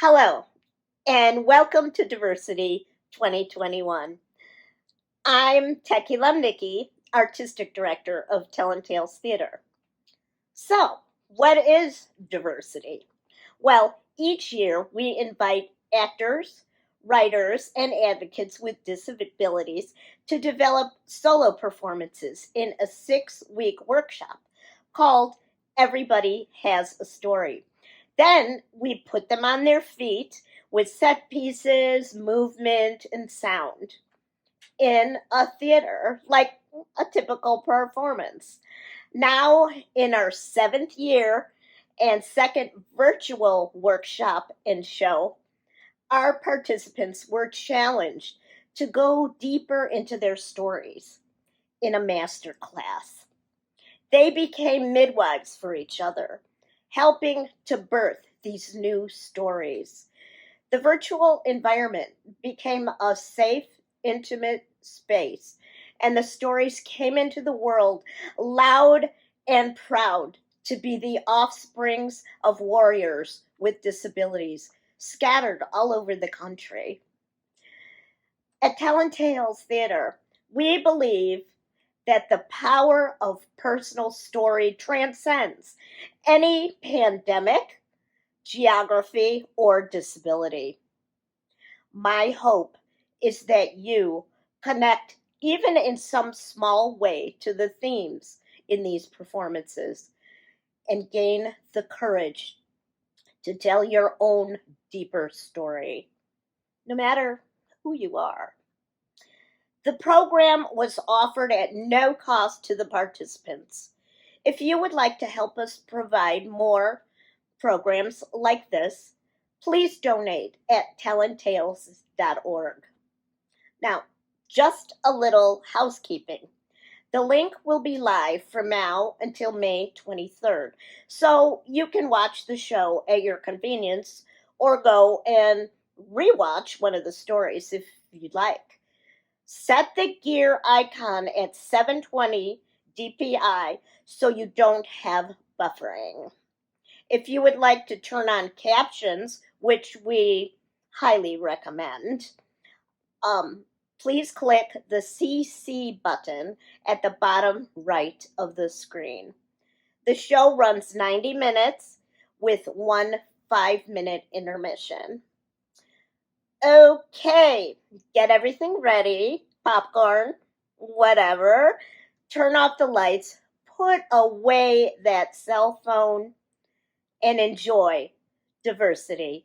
Hello, and welcome to Diversity 2021. I'm Teki Lemnicki, Artistic Director of Tellin Tales Theatre. So, what is diversity? Well, each year we invite actors, writers, and advocates with disabilities to develop solo performances in a 6-week workshop called Everybody Has a Story. Then we put them on their feet with set pieces, movement, and sound in a theater like a typical performance. Now, in our 7th year and second virtual workshop and show, our participants were challenged to go deeper into their stories in a master class. They became midwives for each other, helping to birth these new stories. The virtual environment became a safe, intimate space, and the stories came into the world loud and proud to be the offsprings of warriors with disabilities scattered all over the country. At Tellin Tales Theatre, we believe that the power of personal story transcends any pandemic, geography, or disability. My hope is that you connect, even in some small way, to the themes in these performances and gain the courage to tell your own deeper story, no matter who you are. The program was offered at no cost to the participants. If you would like to help us provide more programs like this, please donate at tellintales.org. Now, just a little housekeeping. The link will be live from now until May 23rd, so you can watch the show at your convenience or go and rewatch one of the stories if you'd like. Set the gear icon at 720 DPI so you don't have buffering. If you would like to turn on captions, which we highly recommend, please click the CC button at the bottom right of the screen. The show runs 90 minutes with one 5-minute intermission. Okay, get everything ready, popcorn, whatever. Turn off the lights, put away that cell phone, and enjoy Diversity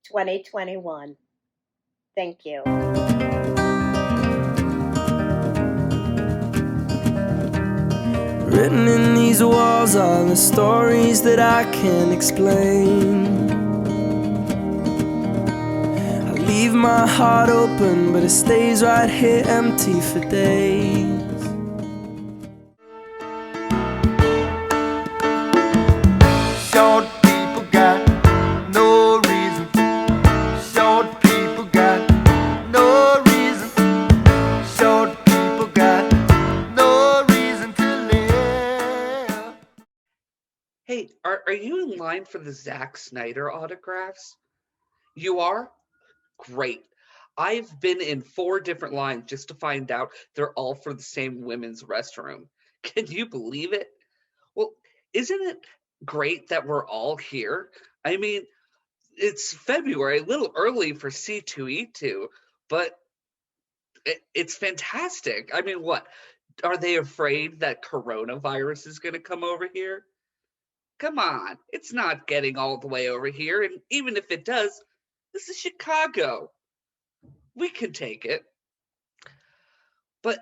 2021. Thank you. Written in these walls are the stories that I can't explain. I leave my heart open, but it stays right here empty for days. Short people got no reason. Short people got no reason. Short people got no reason to live. Hey, are you in line for the Zack Snyder autographs? You are? Great. I've been in 4 different lines just to find out they're all for the same women's restroom. Can you believe it? Well, isn't it great that we're all here? I mean, it's February, a little early for C2E2, but it's fantastic. I mean, what? Are they afraid that coronavirus is going to come over here? Come on, it's not getting all the way over here, and even if it does, this is Chicago. We can take it. But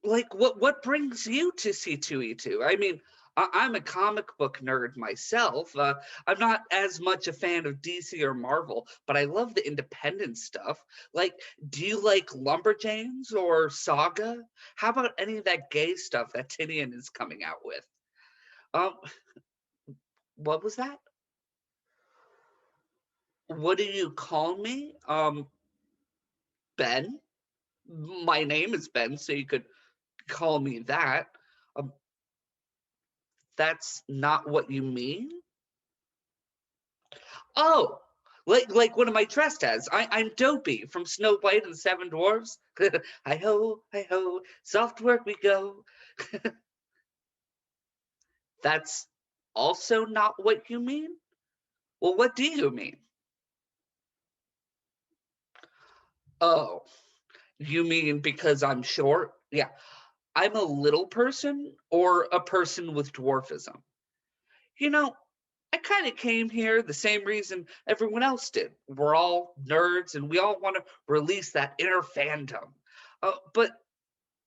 what brings you to C2E2? I mean, I'm a comic book nerd myself. I'm not as much a fan of DC or Marvel, but I love the independent stuff. Like, do you like Lumberjanes or Saga? How about any of that gay stuff that Tinian is coming out with? Um, what was that? What do you call me? Ben? My name is Ben, so you could call me that. Um, that's not what you mean? Oh, Like what am I dressed as? I'm Dopey from Snow White and the Seven Dwarfs. Hi ho, soft work we go. That's also not what you mean? Well, what do you mean? Oh, you mean because I'm short? Yeah, I'm a little person or a person with dwarfism. You know, I kind of came here the same reason everyone else did. We're all nerds and we all want to release that inner fandom. But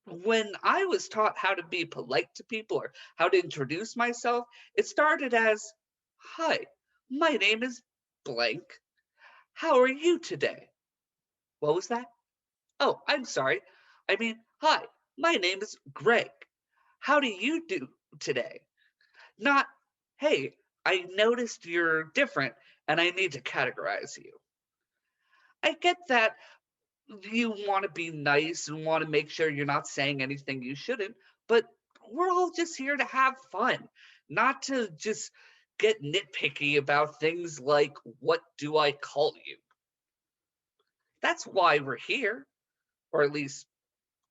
when I was taught how to be polite to people or how to introduce myself, it started as, "Hi, my name is blank. How are you today?" What was that? Oh, I'm sorry. I mean, "Hi, my name is Greg. How do you do today?" Not, "Hey, I noticed you're different and I need to categorize you." I get that you want to be nice and want to make sure you're not saying anything you shouldn't, but we're all just here to have fun, not to just get nitpicky about things like, "What do I call you?" That's why we're here, or at least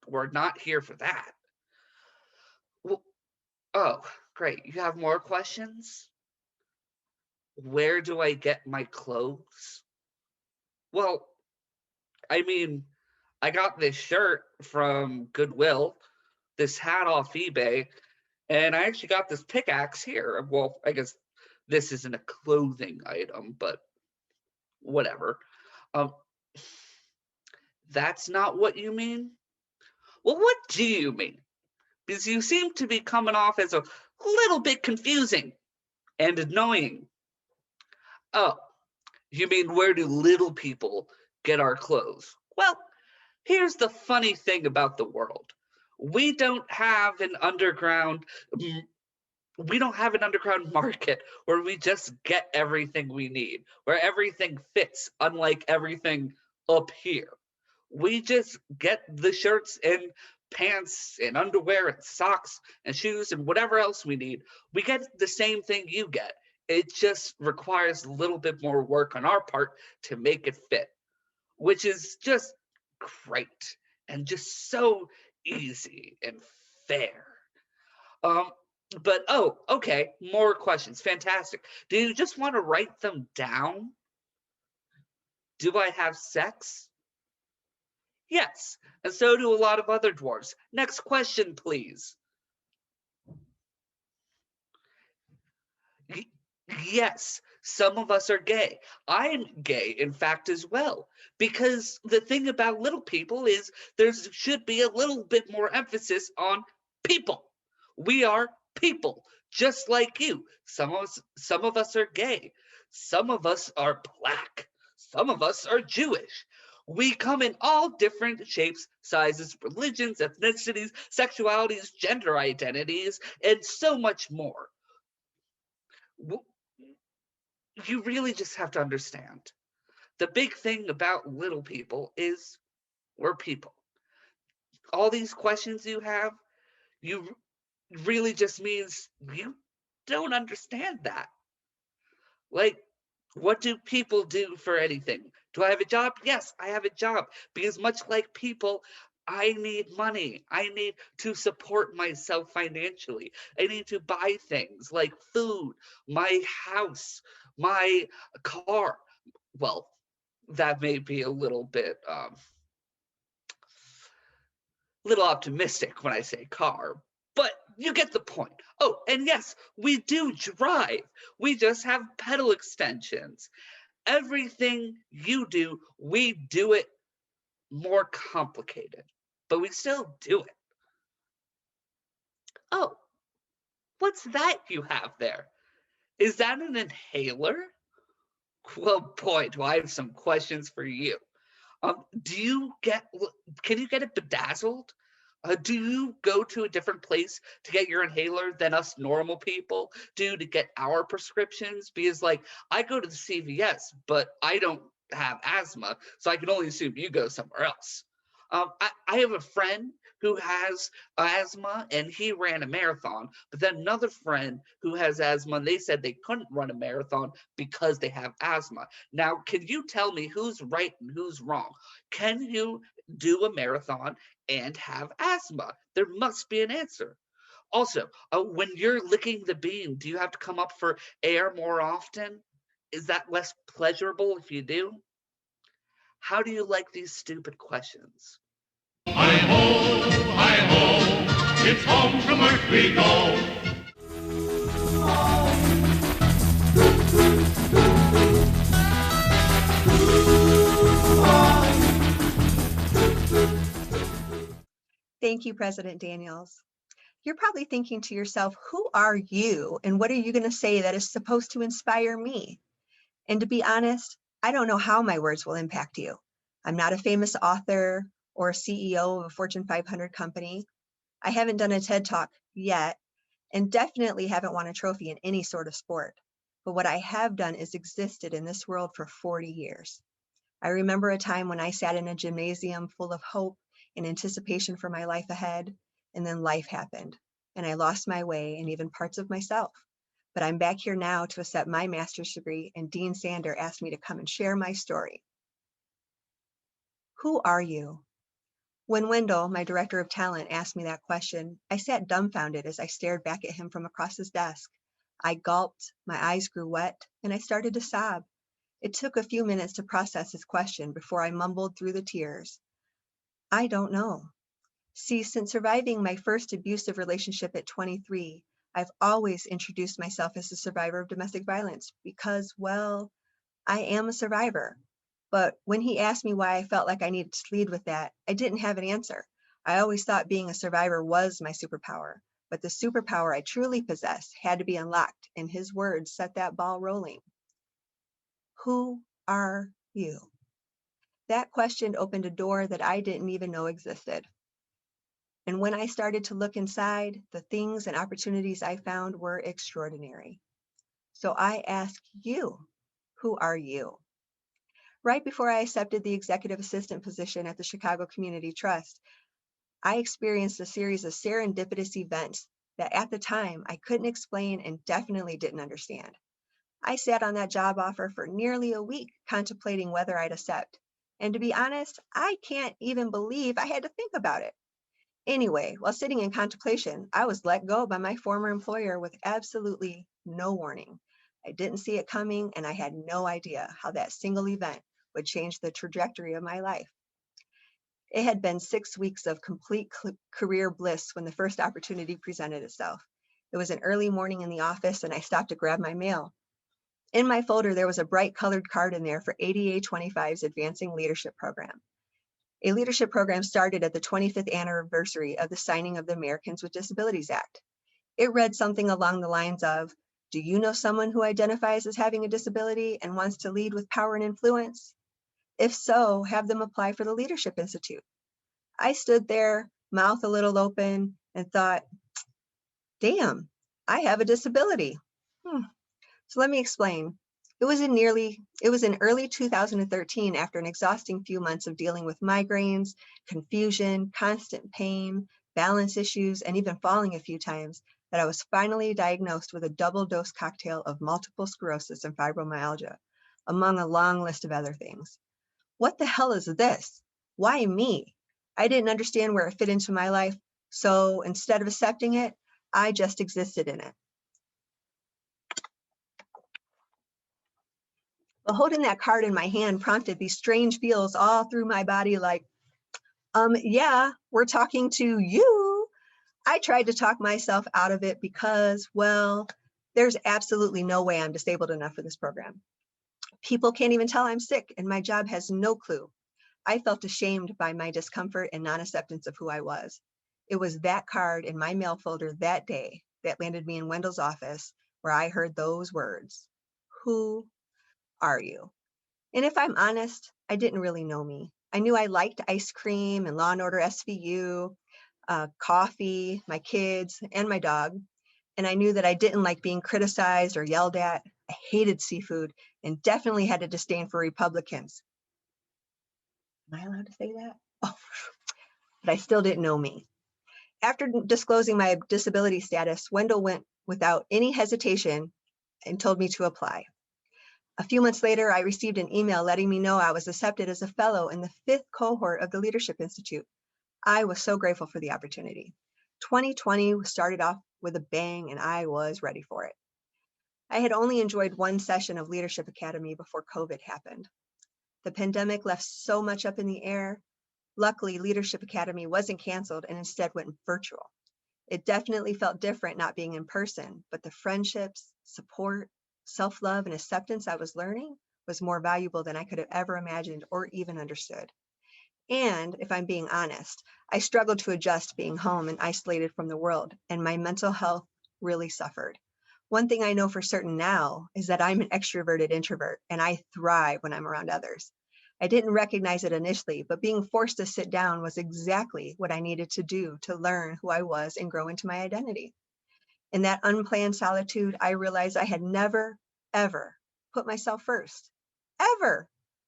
we're not here for that. Well, oh, great. You have more questions? Where do I get my clothes? Well, I mean, I got this shirt from Goodwill, this hat off eBay, and I actually got this pickaxe here. Well, I guess this isn't a clothing item, but whatever. Um, that's not what you mean? Well, what do you mean? Because you seem to be coming off as a little bit confusing and annoying. Oh, you mean where do little people get our clothes? Well, here's the funny thing about the world. We don't have an underground we don't have an underground market where we just get everything we need, where everything fits, unlike everything up here. We just get the shirts and pants and underwear and socks and shoes and whatever else we need. We get the same thing you get. It just requires a little bit more work on our part to make it fit, which is just great and just so easy and fair. Um, but oh, okay, more questions. Fantastic. Do you just want to write them down? Do I have sex? Yes, and so do a lot of other dwarves. Next question, please. Y- Yes, some of us are gay. I'm gay, in fact, as well. Because the thing about little people is there should be a little bit more emphasis on people. We are people, just like you. Some of us are gay. Some of us are black. Some of us are Jewish. We come in all different shapes, sizes, religions, ethnicities, sexualities, gender identities, and so much more. You really just have to understand. The big thing about little people is we're people. All these questions you have, you really just means you don't understand that. Like, what do people do for anything? Do I have a job? Yes, I have a job. Because much like people, I need money. I need to support myself financially. I need to buy things like food, my house, my car. Well, that may be a little optimistic when I say car, but you get the point. Oh, and yes, we do drive. We just have pedal extensions. Everything you do, we do it more complicated, but we still do it. Oh, what's that you have there? Is that an inhaler? Well, boy, do I have some questions for you. Do you get? Can you get it bedazzled? Do you go to a different place to get your inhaler than us normal people do to get our prescriptions? Because, like, I go to the CVS, but I don't have asthma, so I can only assume you go somewhere else. I have a friend who has asthma and he ran a marathon, but then another friend who has asthma and they said they couldn't run a marathon because they have asthma. Now, can you tell me who's right and who's wrong? Can you do a marathon and have asthma? There must be an answer. Also, when you're licking the bean, do you have to come up for air more often? Is that less pleasurable if you do? How do you like these stupid questions? Hi ho, hi ho, it's home from work we go. Thank you, President Daniels. You're probably thinking to yourself, who are you and what are you going to say that is supposed to inspire me? And to be honest, I don't know how my words will impact you. I'm not a famous author or a CEO of a Fortune 500 company. I haven't done a TED Talk yet, and definitely haven't won a trophy in any sort of sport. But what I have done is existed in this world for 40 years. I remember a time when I sat in a gymnasium full of hope and anticipation for my life ahead, and then life happened, and I lost my way and even parts of myself. But I'm back here now to accept my master's degree, and Dean Sander asked me to come and share my story. Who are you? When Wendell, my director of talent, asked me that question, I sat dumbfounded as I stared back at him from across his desk. I gulped, my eyes grew wet, and I started to sob. It took a few minutes to process his question before I mumbled through the tears. I don't know. See, since surviving my first abusive relationship at 23, I've always introduced myself as a survivor of domestic violence because, well, I am a survivor. But when he asked me why I felt like I needed to lead with that, I didn't have an answer. I always thought being a survivor was my superpower, but the superpower I truly possessed had to be unlocked, and his words set that ball rolling. Who are you? That question opened a door that I didn't even know existed. And when I started to look inside, the things and opportunities I found were extraordinary. So I ask you, who are you? Right before I accepted the executive assistant position at the Chicago Community Trust, I experienced a series of serendipitous events that at the time I couldn't explain and definitely didn't understand. I sat on that job offer for nearly a week contemplating whether I'd accept. And to be honest, I can't even believe I had to think about it. Anyway, while sitting in contemplation, I was let go by my former employer with absolutely no warning. I didn't see it coming, and I had no idea how that single event would change the trajectory of my life. It had been 6 weeks of complete career bliss when the first opportunity presented itself. It was an early morning in the office, and I stopped to grab my mail. In my folder, there was a bright colored card in there for ADA 25's Advancing Leadership Program. A leadership program started at the 25th anniversary of the signing of the Americans with Disabilities Act. It read something along the lines of, do you know someone who identifies as having a disability and wants to lead with power and influence? If so, have them apply for the Leadership Institute. I stood there, mouth a little open, and thought, damn, I have a disability. So let me explain. It was in early 2013, after an exhausting few months of dealing with migraines, confusion, constant pain, balance issues, and even falling a few times, that I was finally diagnosed with a double dose cocktail of multiple sclerosis and fibromyalgia, among a long list of other things. What the hell is this? Why me? I didn't understand where it fit into my life, so instead of accepting it, I just existed in it. But holding that card in my hand prompted these strange feels all through my body like, yeah, we're talking to you. I tried to talk myself out of it because, well, there's absolutely no way I'm disabled enough for this program. People can't even tell I'm sick, and my job has no clue. I felt ashamed by my discomfort and non-acceptance of who I was. It was that card in my mail folder that day that landed me in Wendell's office where I heard those words. Who are you? And if I'm honest, I didn't really know me. I knew I liked ice cream and Law and Order SVU, coffee, my kids, and my dog. And I knew that I didn't like being criticized or yelled at. I hated seafood and definitely had a disdain for Republicans. Am I allowed to say that? Oh, but I still didn't know me. After disclosing my disability status, Wendell went without any hesitation and told me to apply. A few months later, I received an email letting me know I was accepted as a fellow in the 5th cohort of the Leadership Institute. I was so grateful for the opportunity. 2020 started off with a bang, and I was ready for it. I had only enjoyed one session of Leadership Academy before COVID happened. The pandemic left so much up in the air. Luckily, Leadership Academy wasn't canceled and instead went virtual. It definitely felt different not being in person, but the friendships, support, self-love, and acceptance I was learning was more valuable than I could have ever imagined or even understood. And if I'm being honest, I struggled to adjust being home and isolated from the world, and my mental health really suffered. One thing I know for certain now is that I'm an extroverted introvert, and I thrive when I'm around others. I didn't recognize it initially, but being forced to sit down was exactly what I needed to do to learn who I was and grow into my identity. In that unplanned solitude, I realized I had never, ever put myself first. Ever.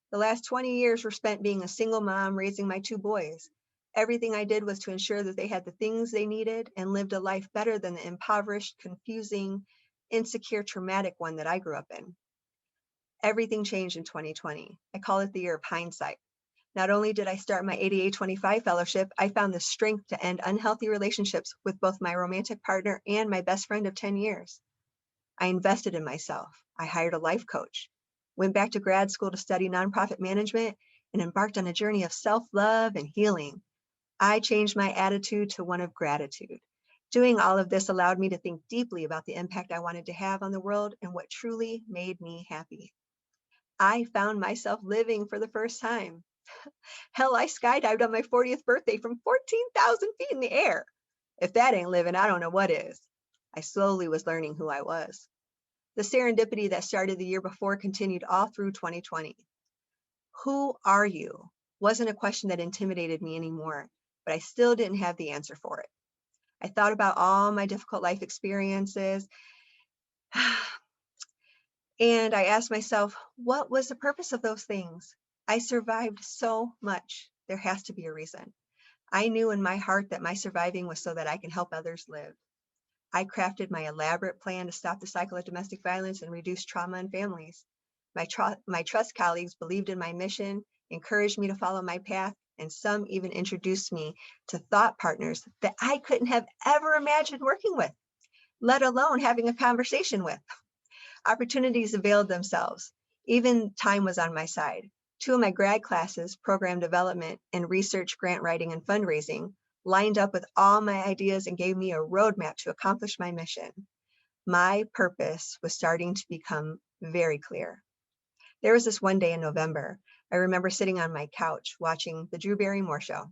The last 20 years were spent being a single mom raising my 2 boys. Everything I did was to ensure that they had the things they needed and lived a life better than the impoverished, confusing, insecure, traumatic one that I grew up in. Everything changed in 2020. I call it the year of hindsight. Not only did I start my ADA 25 fellowship, I found the strength to end unhealthy relationships with both my romantic partner and my best friend of 10 years. I invested in myself. I hired a life coach, went back to grad school to study nonprofit management, and embarked on a journey of self-love and healing. I changed my attitude to one of gratitude. Doing all of this allowed me to think deeply about the impact I wanted to have on the world and what truly made me happy. I found myself living for the first time. Hell, I skydived on my 40th birthday from 14,000 feet in the air. If that ain't living, I don't know what is. I slowly was learning who I was. The serendipity that started the year before continued all through 2020. Who are you? Wasn't a question that intimidated me anymore, but I still didn't have the answer for it. I thought about all my difficult life experiences, and I asked myself, what was the purpose of those things? I survived so much. There has to be a reason. I knew in my heart that my surviving was so that I can help others live. I crafted my elaborate plan to stop the cycle of domestic violence and reduce trauma in families. My trust colleagues believed in my mission, encouraged me to follow my path, and some even introduced me to thought partners that I couldn't have ever imagined working with, let alone having a conversation with. Opportunities availed themselves. Even time was on my side. 2 of my grad classes, program development and research, grant writing, and fundraising, lined up with all my ideas and gave me a roadmap to accomplish my mission. My purpose was starting to become very clear. There was this one day in November. I remember sitting on my couch watching the Drew Barrymore show.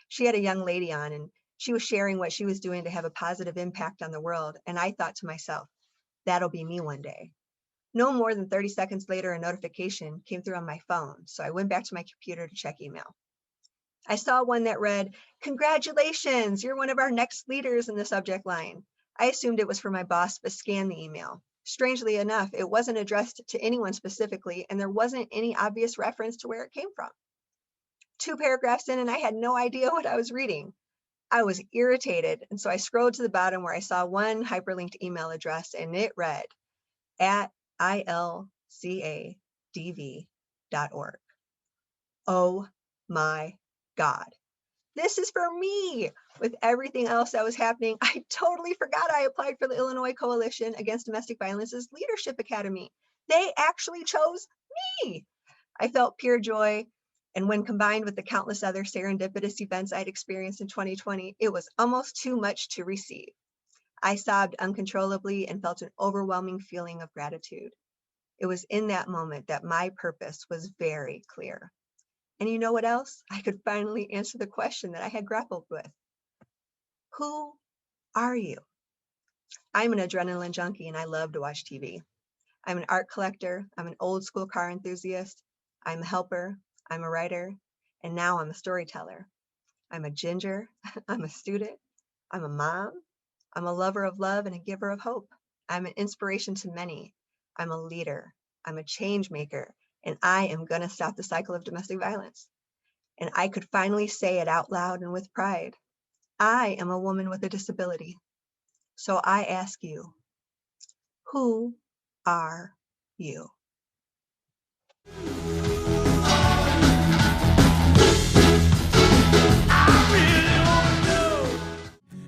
She had a young lady on, and she was sharing what she was doing to have a positive impact on the world. And I thought to myself, that'll be me one day. No more than 30 seconds later, a notification came through on my phone, so I went back to my computer to check email. I saw one that read, "Congratulations, you're one of our next leaders," in the subject line. I assumed it was for my boss, but scanned the email. Strangely enough, it wasn't addressed to anyone specifically, and there wasn't any obvious reference to where it came from. 2 paragraphs in, and I had no idea what I was reading. I was irritated, and so I scrolled to the bottom where I saw one hyperlinked email address, and it read, @ilcadv.org. Oh my God. This is for me. With everything else that was happening, I totally forgot I applied for the Illinois Coalition Against Domestic Violence's Leadership Academy. They actually chose me. I felt pure joy. And when combined with the countless other serendipitous events I'd experienced in 2020, it was almost too much to receive. I sobbed uncontrollably and felt an overwhelming feeling of gratitude. It was in that moment that my purpose was very clear. And you know what else? I could finally answer the question that I had grappled with. Who are you? I'm an adrenaline junkie and I love to watch TV. I'm an art collector. I'm an old school car enthusiast. I'm a helper. I'm a writer. And now I'm a storyteller. I'm a ginger. I'm a student. I'm a mom. I'm a lover of love and a giver of hope. I'm an inspiration to many. I'm a leader. I'm a change maker. And I am going to stop the cycle of domestic violence. And I could finally say it out loud and with pride. I am a woman with a disability. So I ask you, who are you?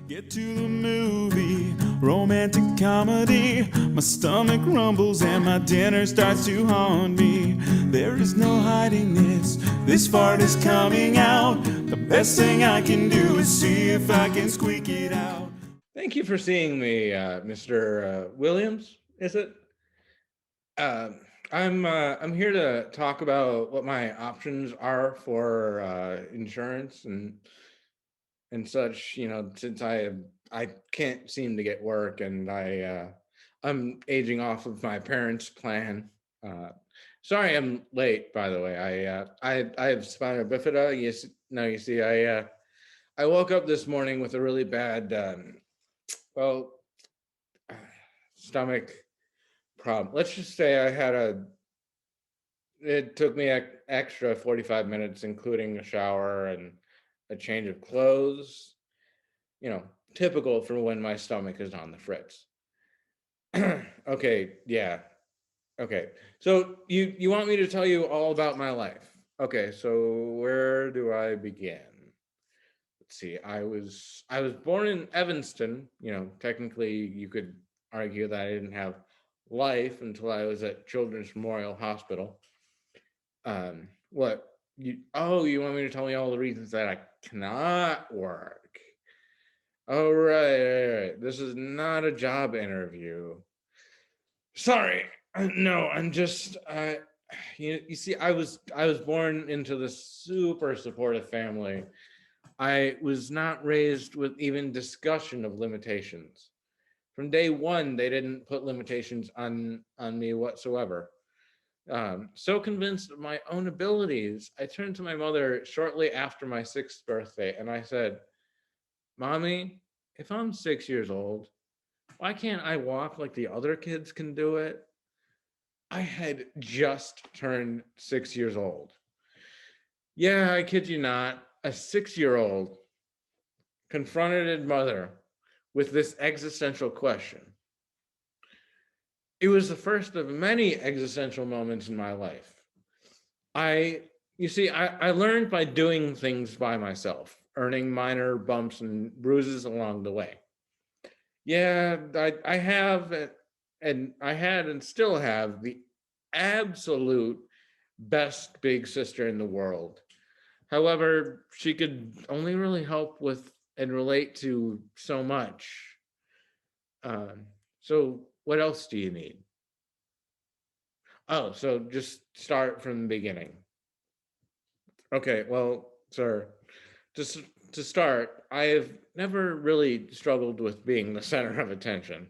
Get to the movie, romantic comedy. My stomach rumbles and my dinner starts to haunt me. There is no hiding this. This fart is coming out. The best thing I can do is see if I can squeak it out. Thank you for seeing me, Mr. Williams. Is it? Uh, I'm here to talk about what my options are for insurance and such. You know, since I can't seem to get work, and I'm aging off of my parents' plan. Uh, Sorry, I'm late. By the way, I have spina bifida. Yes, no, you see, I woke up this morning with a really bad well stomach problem. Let's just say it took me extra 45 minutes, including a shower and a change of clothes. You know, typical for when my stomach is on the fritz. Okay, yeah. Okay. So you want me to tell you all about my life? Okay, so where do I begin? Let's see. I was born in Evanston. You know, technically you could argue that I didn't have life until I was at Children's Memorial Hospital. What you want me to tell you all the reasons that I cannot work? Oh, right. This is not a job interview. Sorry. No, I'm just you see, I was born into this super supportive family. I was not raised with even discussion of limitations. From day one, they didn't put limitations on me whatsoever. So convinced of my own abilities, I turned to my mother shortly after my 6th birthday and I said, "Mommy, if I'm 6 years old, why can't I walk like the other kids can do it?" I had just turned 6 years old. Yeah, I kid you not, a 6-year-old confronted his mother with this existential question. It was the first of many existential moments in my life. I learned by doing things by myself, earning minor bumps and bruises along the way. Yeah, I have, and I had and still have the absolute best big sister in the world. However, she could only really help with and relate to so much. So, what else do you need? Oh, so just start from the beginning. Okay, well, sir, just to start, I have never really struggled with being the center of attention.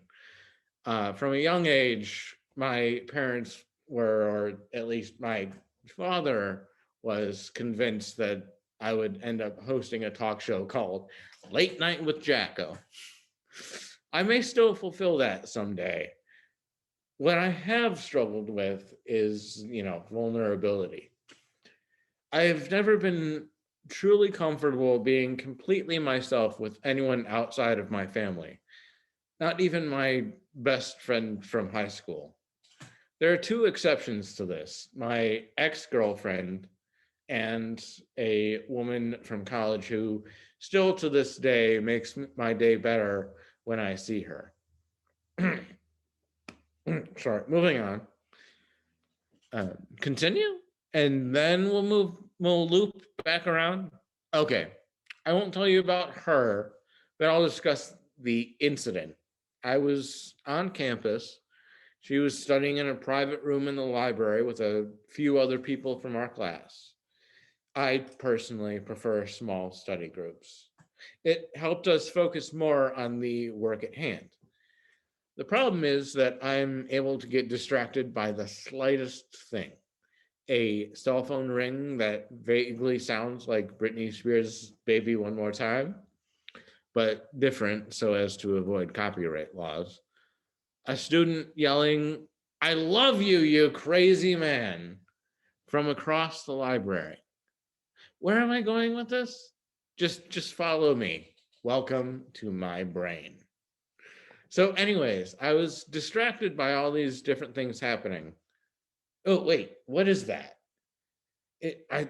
From a young age, my parents were, or at least my father was convinced that I would end up hosting a talk show called Late Night with Jacko. I may still fulfill that someday. What I have struggled with is, vulnerability. I've never been truly comfortable being completely myself with anyone outside of my family, not even my best friend from high school. There are two exceptions to this: my ex girlfriend and a woman from college who still to this day makes my day better when I see her. Sorry, moving on. Continue, and then we'll loop back around. Okay, I won't tell you about her, but I'll discuss the incident. I was on campus. She was studying in a private room in the library with a few other people from our class. I personally prefer small study groups. It helped us focus more on the work at hand. The problem is that I'm able to get distracted by the slightest thing. A cell phone ring that vaguely sounds like Britney Spears' Baby One More Time, but different so as to avoid copyright laws. A student yelling, "I love you, you crazy man," from across the library. Where am I going with this? Just follow me. Welcome to my brain. So, anyways, I was distracted by all these different things happening. Oh, wait, what is that? I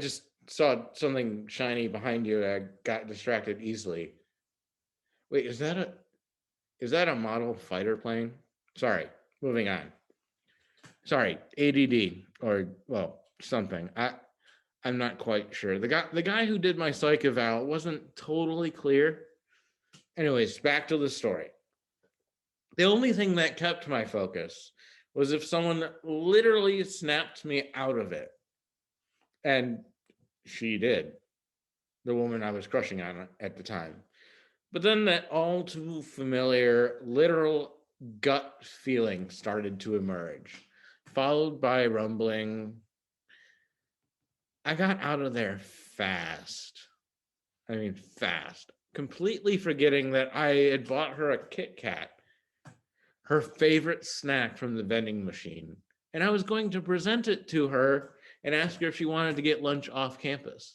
just saw something shiny behind you. I got distracted easily. Wait, is that a model fighter plane? Sorry, moving on. Sorry, ADD or well, something. I'm not quite sure. The guy who did my psych eval wasn't totally clear. Anyways, back to the story. The only thing that kept my focus was if someone literally snapped me out of it. And she did, the woman I was crushing on at the time. But then that all too familiar, literal gut feeling started to emerge, followed by rumbling. I got out of there fast. I mean, fast. Completely forgetting that I had bought her a Kit Kat, her favorite snack from the vending machine. And I was going to present it to her and ask her if she wanted to get lunch off campus.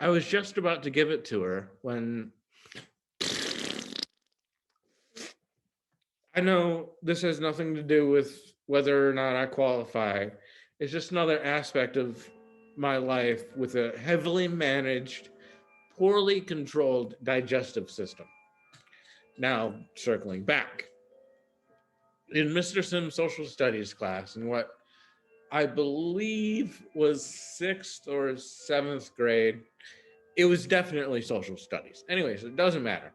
I was just about to give it to her when I know this has nothing to do with whether or not I qualify. It's just another aspect of my life with a heavily managed, poorly controlled digestive system. Now, circling back. In Mr. Sim's social studies class, in what I believe was 6th or 7th grade, it was definitely social studies. Anyways, it doesn't matter.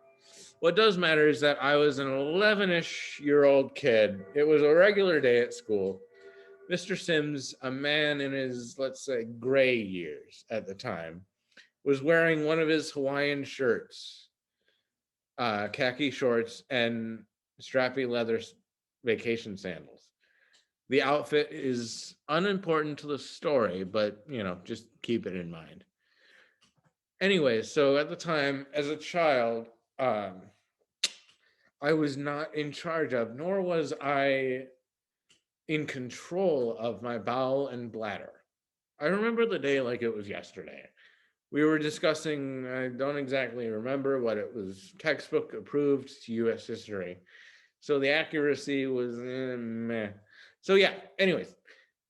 What does matter is that I was an 11-ish-year-old kid. It was a regular day at school. Mr. Sims, a man in his, let's say, gray years at the time, was wearing one of his Hawaiian shirts, khaki shorts, and strappy leather vacation sandals. The outfit is unimportant to the story, but, just keep it in mind. Anyway, so at the time, as a child, I was not in charge of, nor was I in control of my bowel and bladder. I remember the day like it was yesterday. We were discussing, I don't exactly remember what it was, textbook approved to US history. So the accuracy was meh. So yeah, anyways,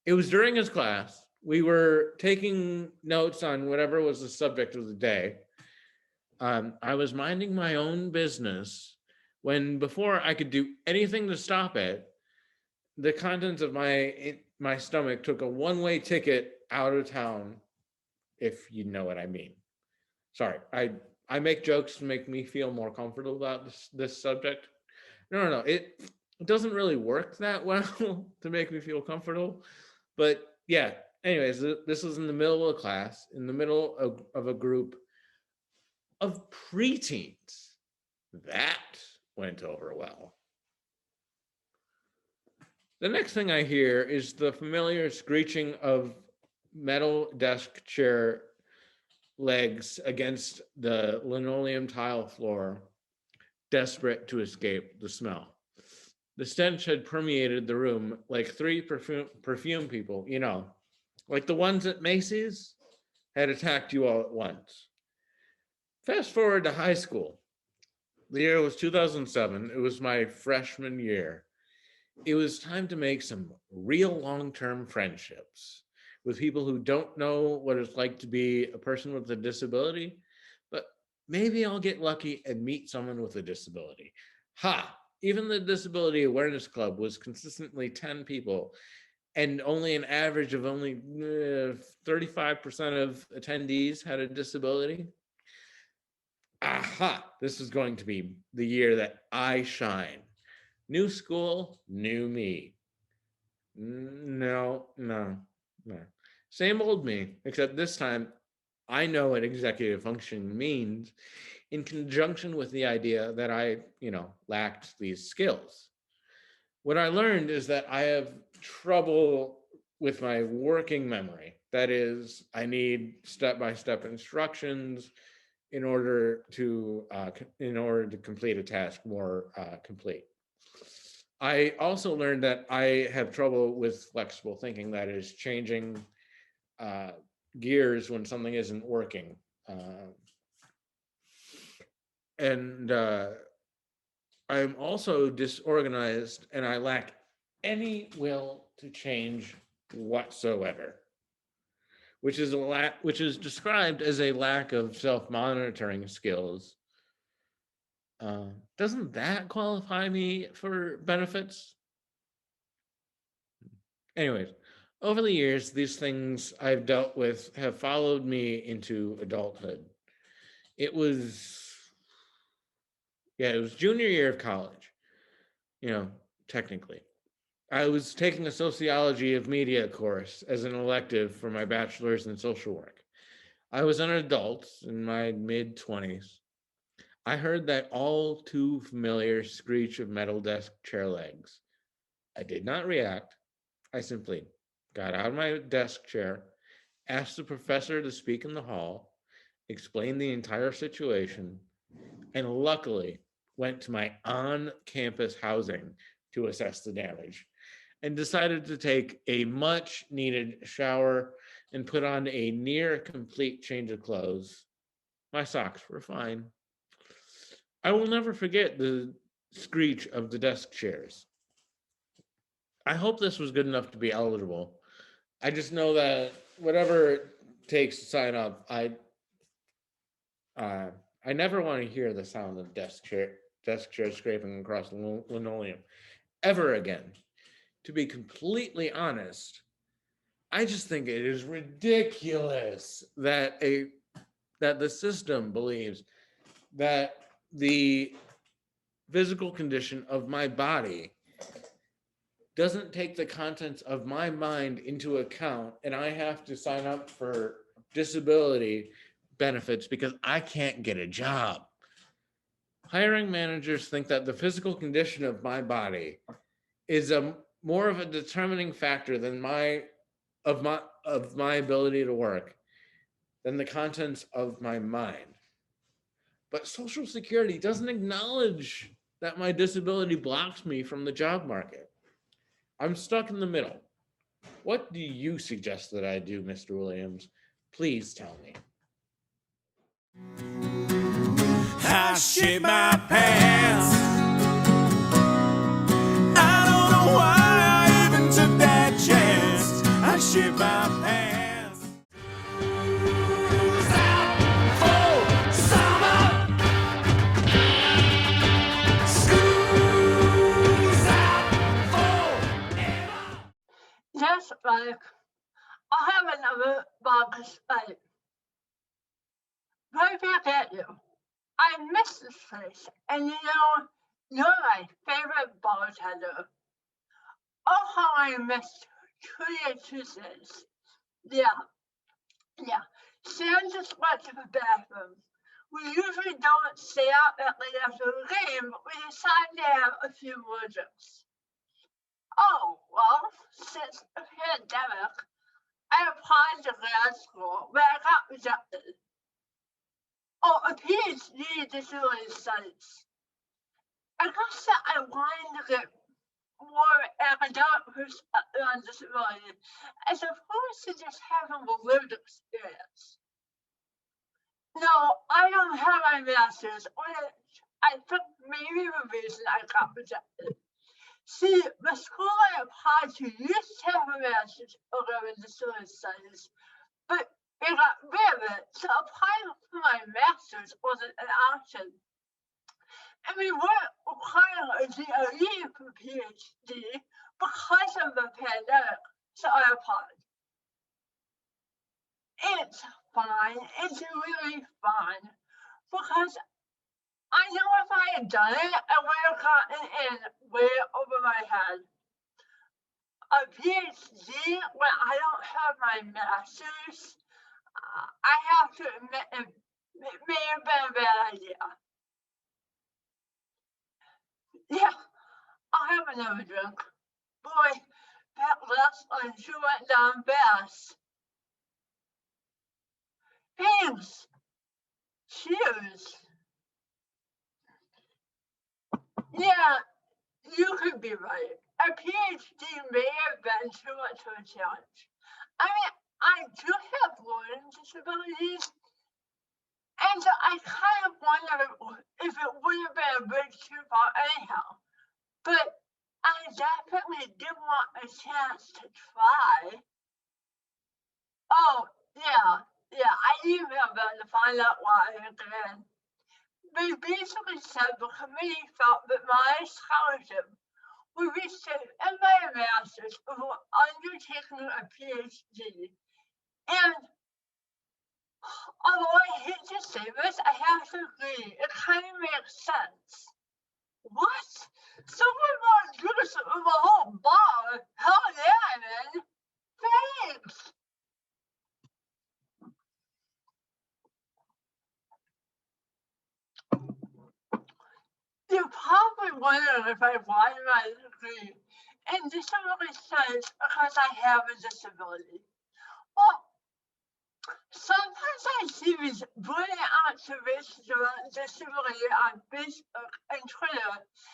it was during his class. We were taking notes on whatever was the subject of the day. I was minding my own business when, before I could do anything to stop it, the contents of my stomach took a one-way ticket out of town, if you know what I mean. Sorry, I make jokes to make me feel more comfortable about this subject. No, it doesn't really work that well to make me feel comfortable. But yeah, anyways, this was in the middle of a class, in the middle of a group of preteens. That went over well. The next thing I hear is the familiar screeching of metal desk chair legs against the linoleum tile floor, desperate to escape the smell. The stench had permeated the room like 3 perfume people, like the ones at Macy's, had attacked you all at once. Fast forward to high school. The year was 2007. It was my freshman year. It was time to make some real long-term friendships with people who don't know what it's like to be a person with a disability, but maybe I'll get lucky and meet someone with a disability. Even the Disability Awareness Club was consistently 10 people, and only an average of only 35% of attendees had a disability. This is going to be the year that I shine. New school, new me. No. Same old me, except this time I know what executive function means in conjunction with the idea that I, lacked these skills. What I learned is that I have trouble with my working memory. That is, I need step-by-step instructions in order to complete a task more complete. I also learned that I have trouble with flexible thinking, that is, changing gears when something isn't working. And I'm also disorganized and I lack any will to change whatsoever, which is described as a lack of self-monitoring skills. Doesn't that qualify me for benefits? Anyways, over the years, these things I've dealt with have followed me into adulthood. It was, yeah, it was junior year of college, technically. I was taking a sociology of media course as an elective for my bachelor's in social work. I was an adult in my mid 20s. I heard that all too familiar screech of metal desk chair legs. I did not react. I simply got out of my desk chair, asked the professor to speak in the hall, explained the entire situation, and luckily went to my on campus housing to assess the damage and decided to take a much needed shower and put on a near complete change of clothes. My socks were fine. I will never forget the screech of the desk chairs. I hope this was good enough to be eligible. I just know that whatever it takes to sign up, uh, I never want to hear the sound of desk chair scraping across linoleum ever again. To be completely honest, I just think it is ridiculous that the system believes that the physical condition of my body doesn't take the contents of my mind into account, and I have to sign up for disability benefits because I can't get a job. Hiring managers think that the physical condition of my body is a more of a determining factor than my ability to work than the contents of my mind. But Social Security doesn't acknowledge that my disability blocks me from the job market. I'm stuck in the middle. What do you suggest that I do, Mr. Williams? Please tell me. I shit my pants. I don't know why I even took that chance. I shit my pants. Oh, summer. School's out forever. Yes, Mike. I have another bogus fight. Right back at you. I miss this place, and you're my favorite bartender. Oh, how I miss Trio Tuesdays. Yeah. Sam just went to the bathroom. We usually don't stay out that late after the game, but we decided to have a few more drinks. Oh, well, since the pandemic, I applied to grad school, but I got rejected. Oh, a PhD in disability studies. I guess that I wanted to get more academic perspective on disability, as opposed to just having a lived experience. No, I don't have my master's, which I think maybe the reason I got rejected. See, the school I applied to used to have a master's program in disability studies, but they got rid of it, so applying for my master's wasn't an option. And we weren't requiring a GRE for PhD because of the pandemic, so I applied. It's fine, it's really fun, because I know if I had done it, I would have gotten in way over my head. A PhD when I don't have my master's, I have to admit it may have been a bad idea. Yeah, I'll have another drink. Boy, that last one sure went down fast. Thanks. Cheers. Yeah, you could be right. A PhD may have been too much of a challenge. I mean, I do have learning disabilities, And so I kind of wondered if it would have been a bit too far anyhow. But I definitely did want a chance to try. Oh, yeah, I emailed them to find out why again. They basically said the committee felt that my scholarship would be safe and my master's before undertaking a PhD. And although I hate to say this, I have to agree, it kind of makes sense. What? Someone more juice of a whole bar? Hell yeah, man. Thanks. You're probably wondering if I wanted my degree in disability studies because I have a disability. Well, sometimes I see these brilliant observations about disability on Facebook and Twitter,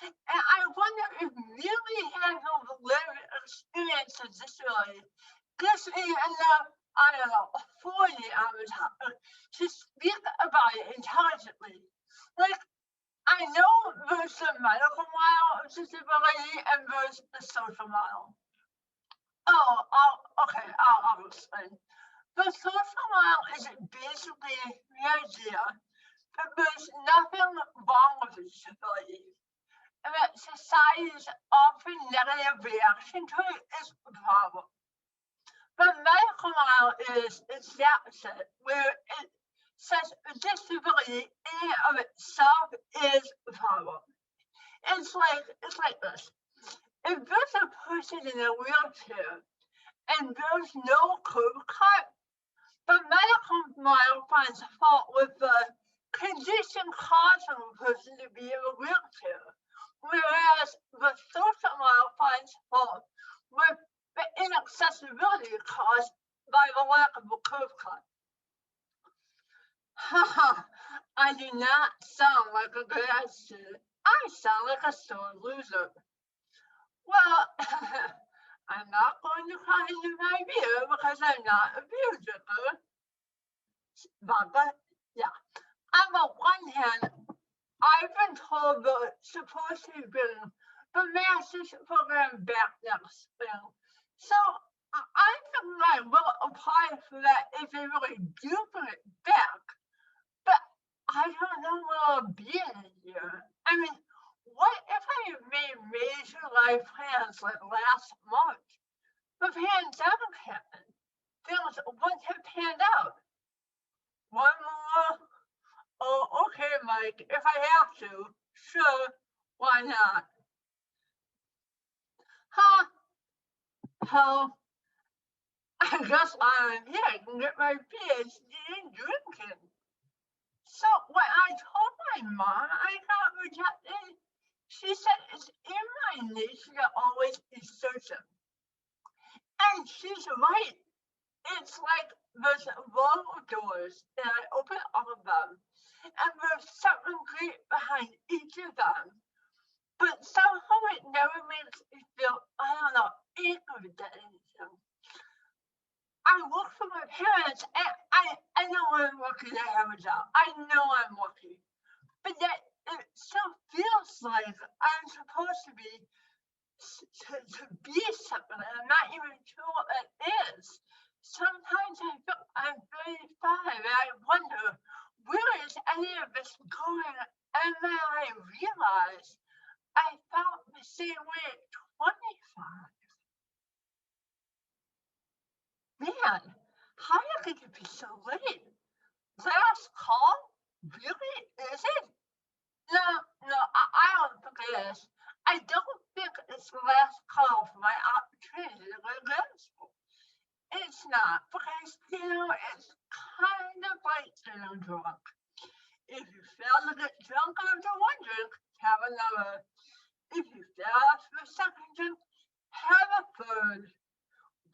and I wonder if really having a lived experience of disability gives me enough, I don't know, authority on the topic to speak about it intelligently. Like, I know there's the medical model of disability and there's the social model. Oh, I'll explain. The social model is basically the idea that there's nothing wrong with a disability, and that society's often negative reaction to it is a problem. The medical model is the opposite, where it says disability in and of itself is a problem. It's like this. If there's a person in a wheelchair and there's no curb cut, the medical model finds fault with the condition causing the person to be in a wheelchair, whereas the social model finds fault with the inaccessibility caused by the lack of a curb cut. I do not sound like a grad student. I sound like a sore loser. Well, I'm not going to cry into my beer because I'm not a beer drinker. Vodka? Yeah. On the one hand, I've been told that it's supposed to be bringing the master's program back next spring. So I think I will apply for that if they really do bring it back. But I don't know where I'll be in a year. I mean, what if I made major life plans like last March? The pandemic happened. Things wouldn't have panned out. One more? Oh, okay, Mike, if I have to, sure, why not? Hell, I guess while I'm here, I can get my PhD in drinking. So when I told my mom I got rejected, she said it's in my nature to always be searching. And she's right. It's like there's a row of doors, and I open all of them, and there's something great behind each of them. But somehow it never makes me feel, I don't know, ignorant at anything. I work for my parents, and I know I'm lucky to have a job. I know I'm lucky. But yet, it still feels like I'm supposed to be something, and I'm not even sure what that is. Sometimes I feel I'm 35, and I wonder, where is any of this going? And then I realize I felt the same way at 25. Man, how could it be so late? Last call? Really? Is it? No, I don't think it is. I don't think it's the last call for my opportunity to go to grad school. It's not, because, it's kind of like getting drunk. If you fail to get drunk after one drink, have another. If you fail after a second drink, have a third.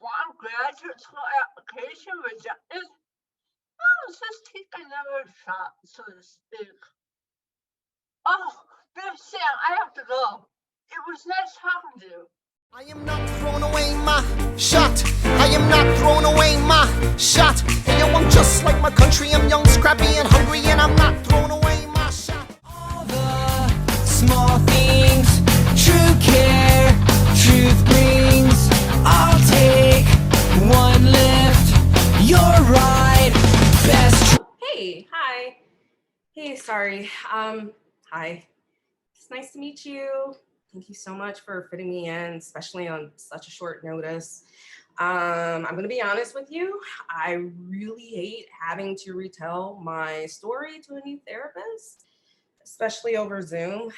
One graduate school application rejected? Let's just take another shot, so to speak. Oh, Big Sam, I have to go. It was nice talking to you. I am not throwing away my shot. I am not throwing away my shot. And yo, I'm just like my country. I'm young, scrappy, and hungry, and I'm Hey, sorry. Hi. It's nice to meet you. Thank you so much for fitting me in, especially on such a short notice. I'm gonna be honest with you. I really hate having to retell my story to a new therapist, especially over Zoom.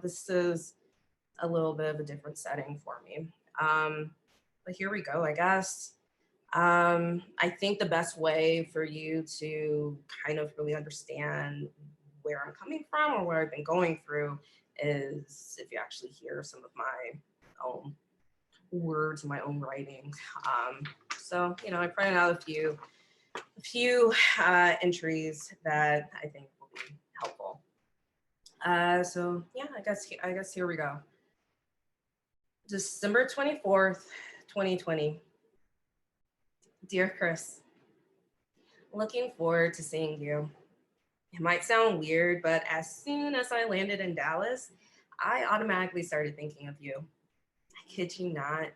This is a little bit of a different setting for me. Um, but here we go, I guess. I think the best way for you to kind of really understand where I'm coming from or where I've been going through is if you actually hear some of my own words, my own writing. I printed out a few entries that I think will be helpful. I guess here we go. December 24th, 2020. Dear Chris, looking forward to seeing you. It might sound weird, but as soon as I landed in Dallas, I automatically started thinking of you. I kid you not,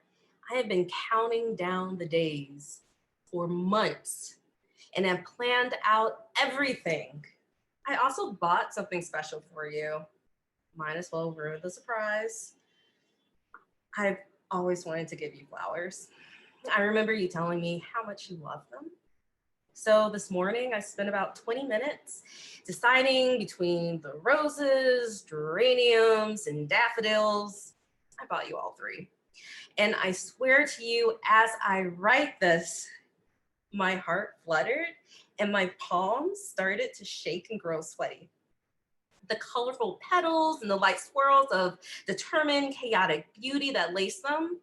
I have been counting down the days for months and have planned out everything. I also bought something special for you. Might as well ruin the surprise. I've always wanted to give you flowers. I remember you telling me how much you love them. So this morning, I spent about 20 minutes deciding between the roses, geraniums, and daffodils. I bought you all three. And I swear to you, as I write this, my heart fluttered and my palms started to shake and grow sweaty. The colorful petals and the light swirls of determined, chaotic beauty that lace them,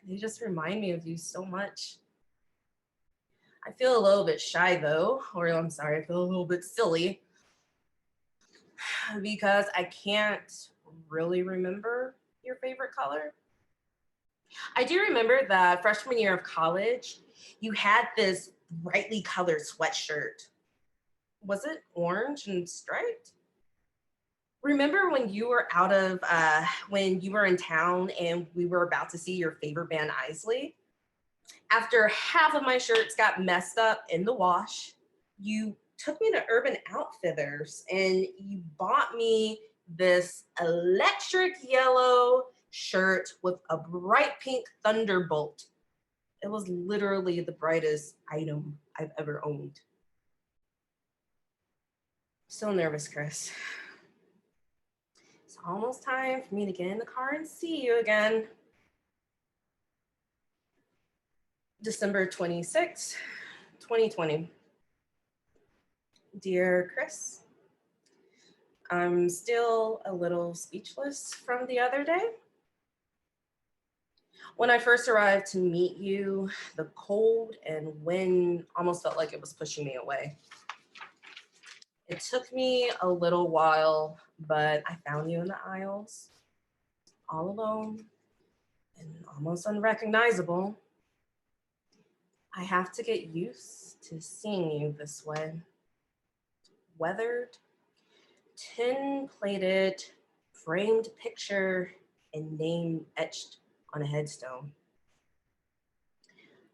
they just remind me of you so much. I feel a little bit shy though, or I'm sorry, I feel a little bit silly because I can't really remember your favorite color. I do remember that freshman year of college, you had this brightly colored sweatshirt. Was it orange and striped? Remember when you were when you were in town and we were about to see your favorite band, Isley? After half of my shirts got messed up in the wash, you took me to Urban Outfitters and you bought me this electric yellow shirt with a bright pink thunderbolt. It was literally the brightest item I've ever owned. So nervous, Chris. It's almost time for me to get in the car and see you again. December 26th, 2020. Dear Chris, I'm still a little speechless from the other day. When I first arrived to meet you, the cold and wind almost felt like it was pushing me away. It took me a little while, but I found you in the aisles, all alone and almost unrecognizable. I have to get used to seeing you this way. Weathered, tin-plated, framed picture and name etched on a headstone.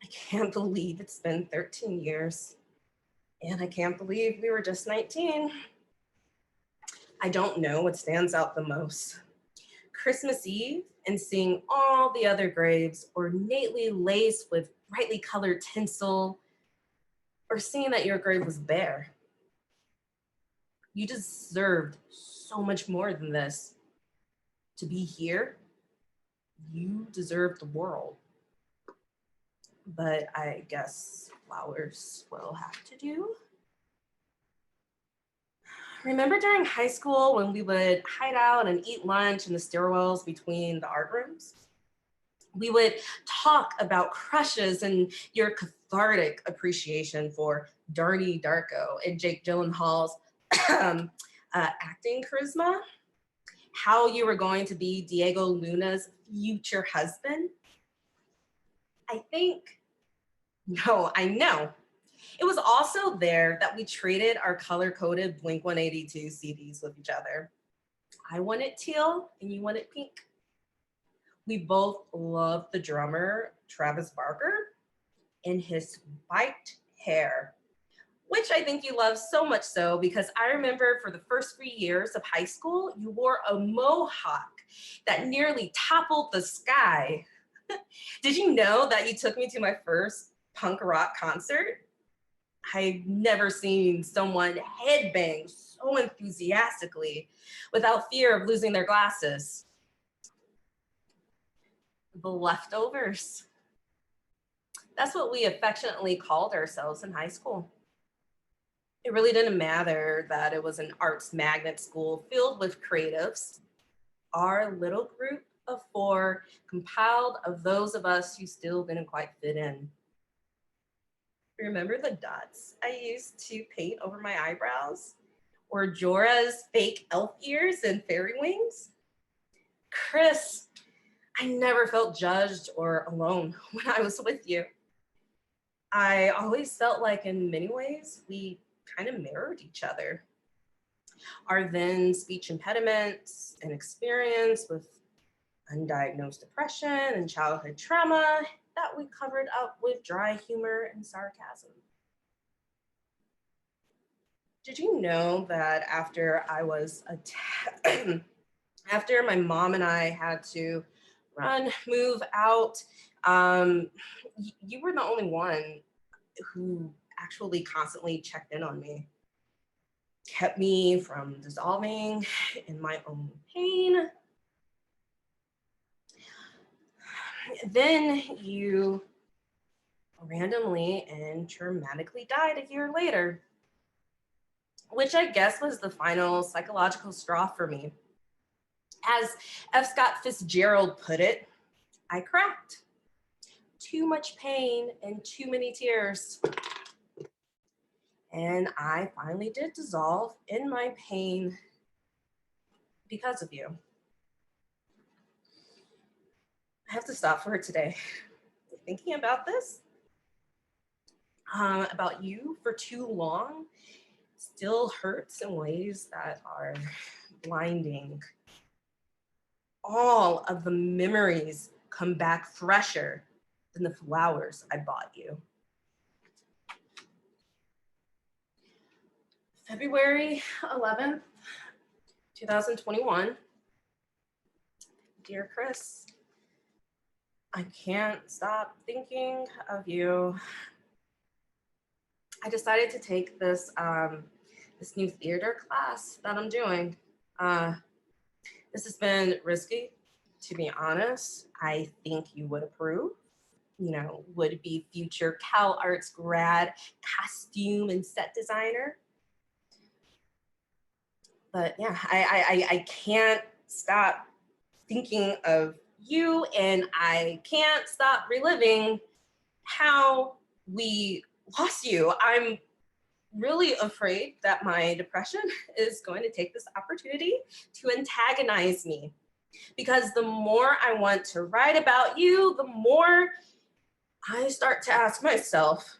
I can't believe it's been 13 years. And I can't believe we were just 19. I don't know what stands out the most. Christmas Eve and seeing all the other graves ornately laced with brightly colored tinsel, or seeing that your grave was bare. You deserved so much more than this. To be here, you deserve the world. But I guess flowers will have to do. Remember during high school when we would hide out and eat lunch in the stairwells between the art rooms? We would talk about crushes and your cathartic appreciation for Darnie Darko and Jake Gyllenhaal's acting charisma, how you were going to be Diego Luna's future husband. I know. It was also there that we traded our color-coded Blink-182 CDs with each other. I wanted teal and you wanted pink. We both loved the drummer, Travis Barker, and his spiked hair. which I think you love so much so because I remember for the first 3 years of high school, you wore a mohawk that nearly toppled the sky. Did you know that you took me to my first punk rock concert? I've never seen someone headbang so enthusiastically without fear of losing their glasses. The leftovers. That's what we affectionately called ourselves in high school. It really didn't matter that it was an arts magnet school filled with creatives. Our little group of 4 compiled of those of us who still didn't quite fit in. Remember the dots I used to paint over my eyebrows? Or Jorah's fake elf ears and fairy wings? Chris, I never felt judged or alone when I was with you. I always felt like in many ways we kind of mirrored each other. Our then speech impediments and experience with undiagnosed depression and childhood trauma that we covered up with dry humor and sarcasm. Did you know that after I was after my mom and I had to move out, you were the only one who actually constantly checked in on me, kept me from dissolving in my own pain. Then you randomly and traumatically died a year later, which I guess was the final psychological straw for me. As F. Scott Fitzgerald put it, I cracked. Too much pain and too many tears. And I finally did dissolve in my pain because of you. I have to stop for today. Thinking about this, about you for too long, still hurts in ways that are blinding. All of the memories come back fresher than the flowers I bought you. February 11th, 2021. Dear Chris, I can't stop thinking of you. I decided to take this this new theater class that I'm doing. This has been risky, to be honest. I think you would approve. You know, would be future Cal Arts grad, costume and set designer. But yeah, I can't stop thinking of you, and I can't stop reliving how we lost you. I'm really afraid that my depression is going to take this opportunity to antagonize me, because the more I want to write about you, the more I start to ask myself,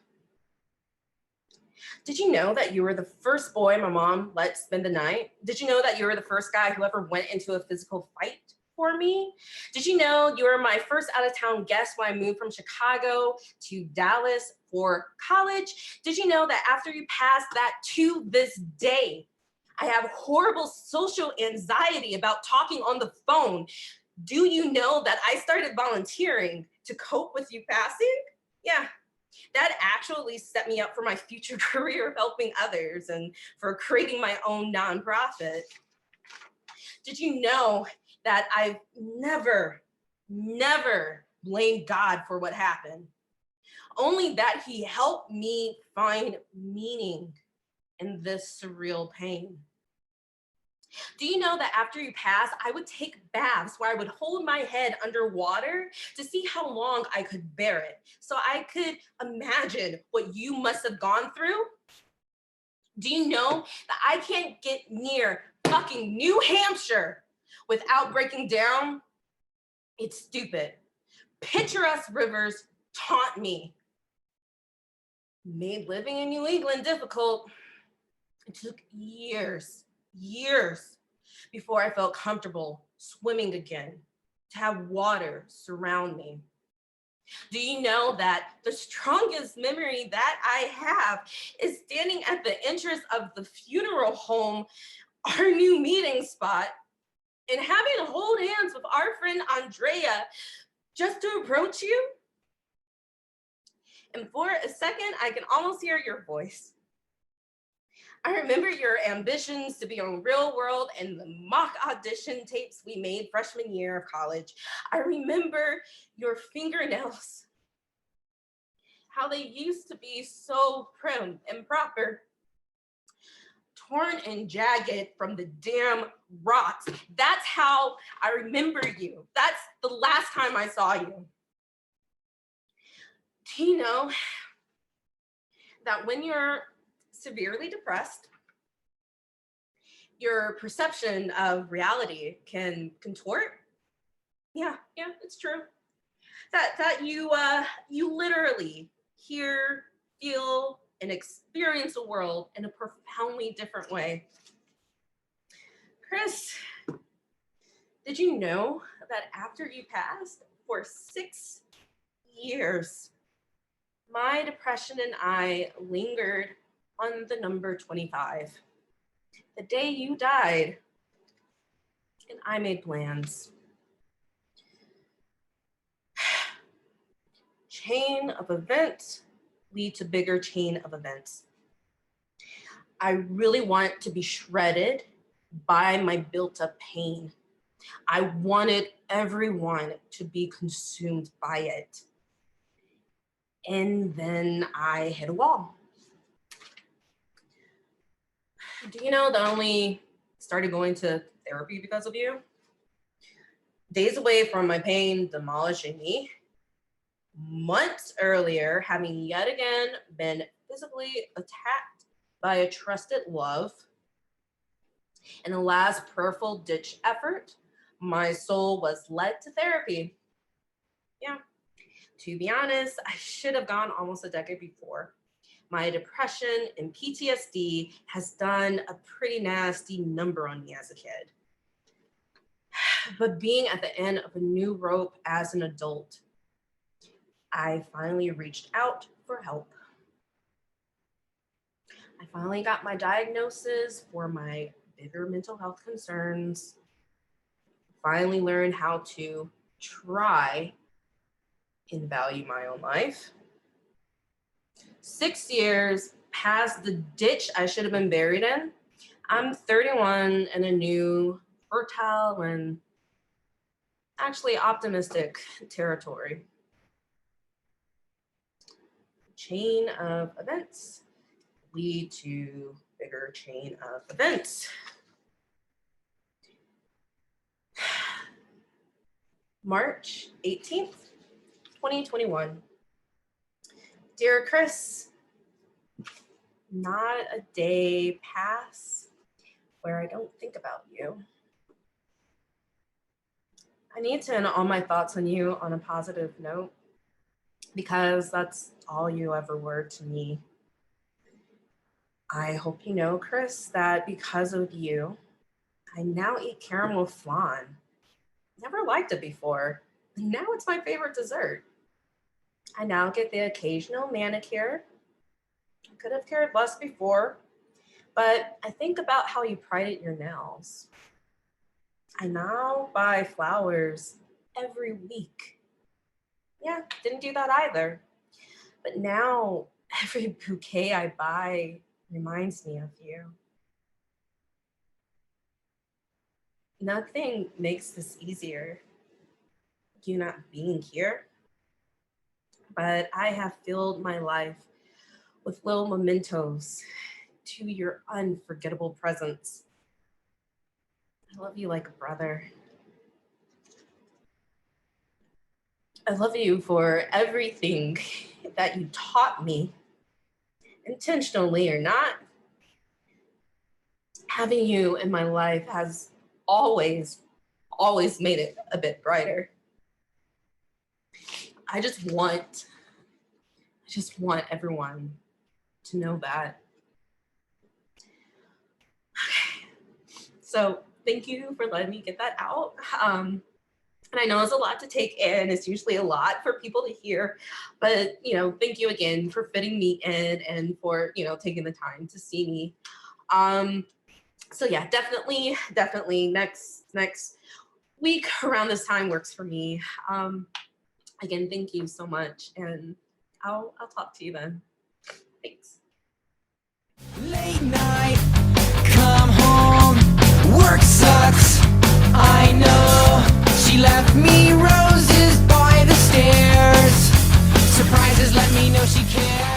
did you know that you were the first boy my mom let spend the night? Did you know that you were the first guy who ever went into a physical fight for me? Did you know you were my first out-of-town guest when I moved from Chicago to Dallas for college? Did you know that after you passed, that to this day, I have horrible social anxiety about talking on the phone? Do you know that I started volunteering to cope with you passing? Yeah. That actually set me up for my future career of helping others and for creating my own nonprofit. Did you know that I've never blamed God for what happened? Only that he helped me find meaning in this surreal pain. Do you know that after you passed, I would take baths where I would hold my head underwater to see how long I could bear it, so I could imagine what you must have gone through? Do you know that I can't get near fucking New Hampshire without breaking down? It's stupid. Picturesque rivers taunt me. Made living in New England difficult. It took years before I felt comfortable swimming again, to have water surround me. Do you know that the strongest memory that I have is standing at the entrance of the funeral home, our new meeting spot, and having to hold hands with our friend Andrea just to approach you? And for a second, I can almost hear your voice. I remember your ambitions to be on Real World and the mock audition tapes we made freshman year of college. I remember your fingernails, how they used to be so prim and proper, torn and jagged from the damn rocks. That's how I remember you. That's the last time I saw you. Do you know that when you're severely depressed, your perception of reality can contort? Yeah, it's true. That you literally hear, feel, and experience the world in a profoundly different way. Chris, did you know that after you passed, for 6 years, my depression and I lingered on the number 25? The day you died, and I made plans. Chain of events lead to bigger chain of events. I really want to be shredded by my built up pain. I wanted everyone to be consumed by it. And then I hit a wall. Do you know that I only started going to therapy because of you? Days away from my pain demolishing me, months earlier, having yet again been physically attacked by a trusted love. In the last prayerful ditch effort, my soul was led to therapy. Yeah, to be honest, I should have gone almost a decade before. My depression and PTSD has done a pretty nasty number on me as a kid. But being at the end of a new rope as an adult, I finally reached out for help. I finally got my diagnosis for my bigger mental health concerns. Finally learned how to try and value my own life. 6 years past the ditch I should have been buried in, I'm 31 in a new, fertile, and actually optimistic territory. Chain of events lead to bigger chain of events. March 18th, 2021. Dear Chris, not a day pass where I don't think about you. I need to end all my thoughts on you on a positive note because that's all you ever were to me. I hope you know, Chris, that because of you, I now eat caramel flan. Never liked it before. Now it's my favorite dessert. I now get the occasional manicure. I could have cared less before, but I think about how you prided your nails. I now buy flowers every week. Yeah, didn't do that either. But now every bouquet I buy reminds me of you. Nothing makes this easier, you not being here. But I have filled my life with little mementos to your unforgettable presence. I love you like a brother. I love you for everything that you taught me, intentionally or not. Having you in my life has always made it a bit brighter. I just want everyone to know that. Okay. So thank you for letting me get that out. And I know it's a lot to take in. It's usually a lot for people to hear, but thank you again for fitting me in and for taking the time to see me. So yeah, definitely next week around this time works for me. Again, thank you so much, and I'll talk to you then. Thanks. Late night, come home, work sucks, I know. She left me roses by the stairs. Surprises let me know she cares.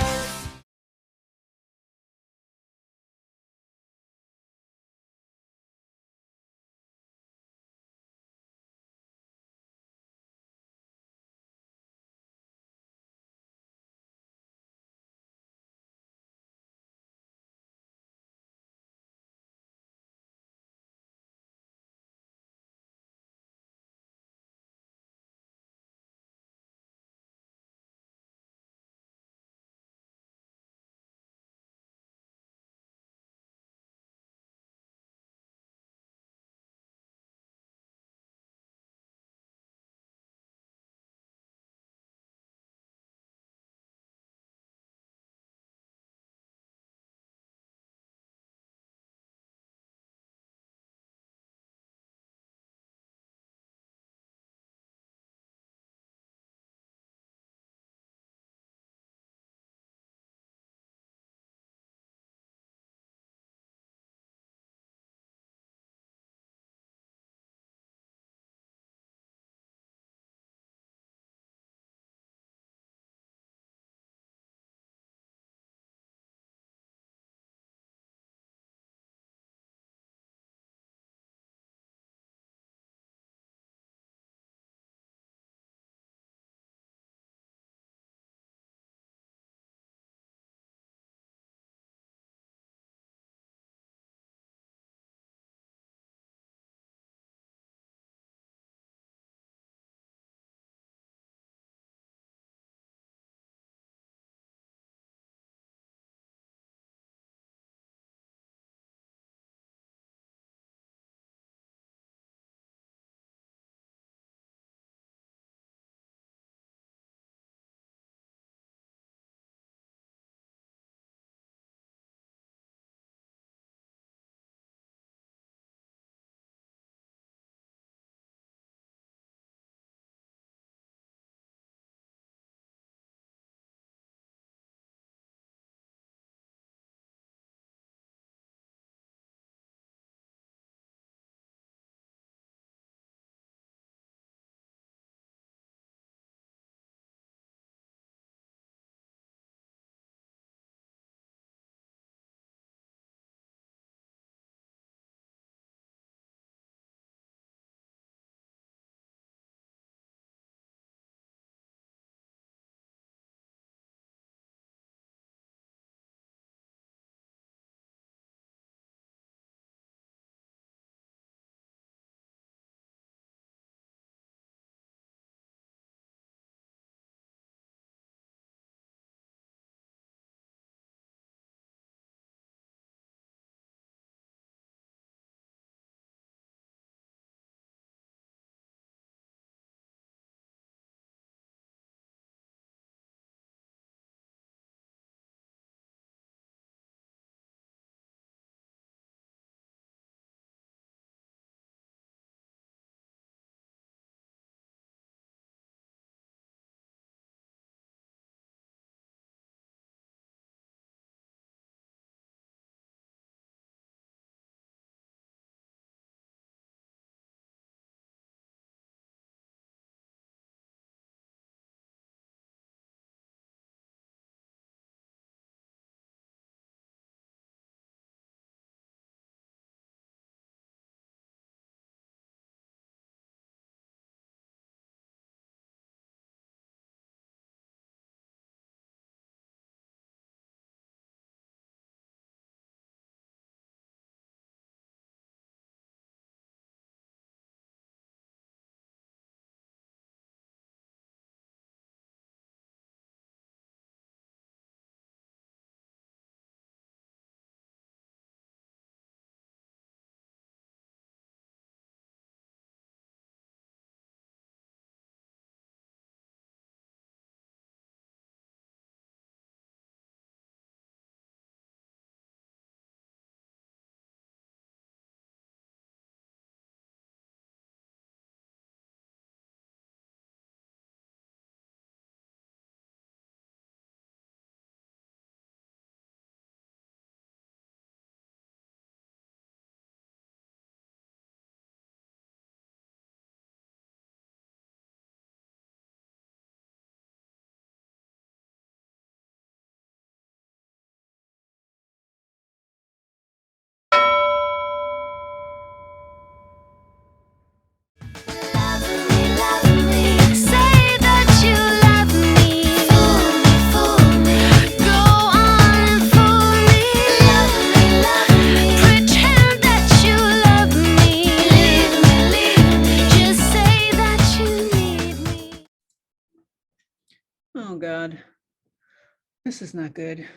This is not good.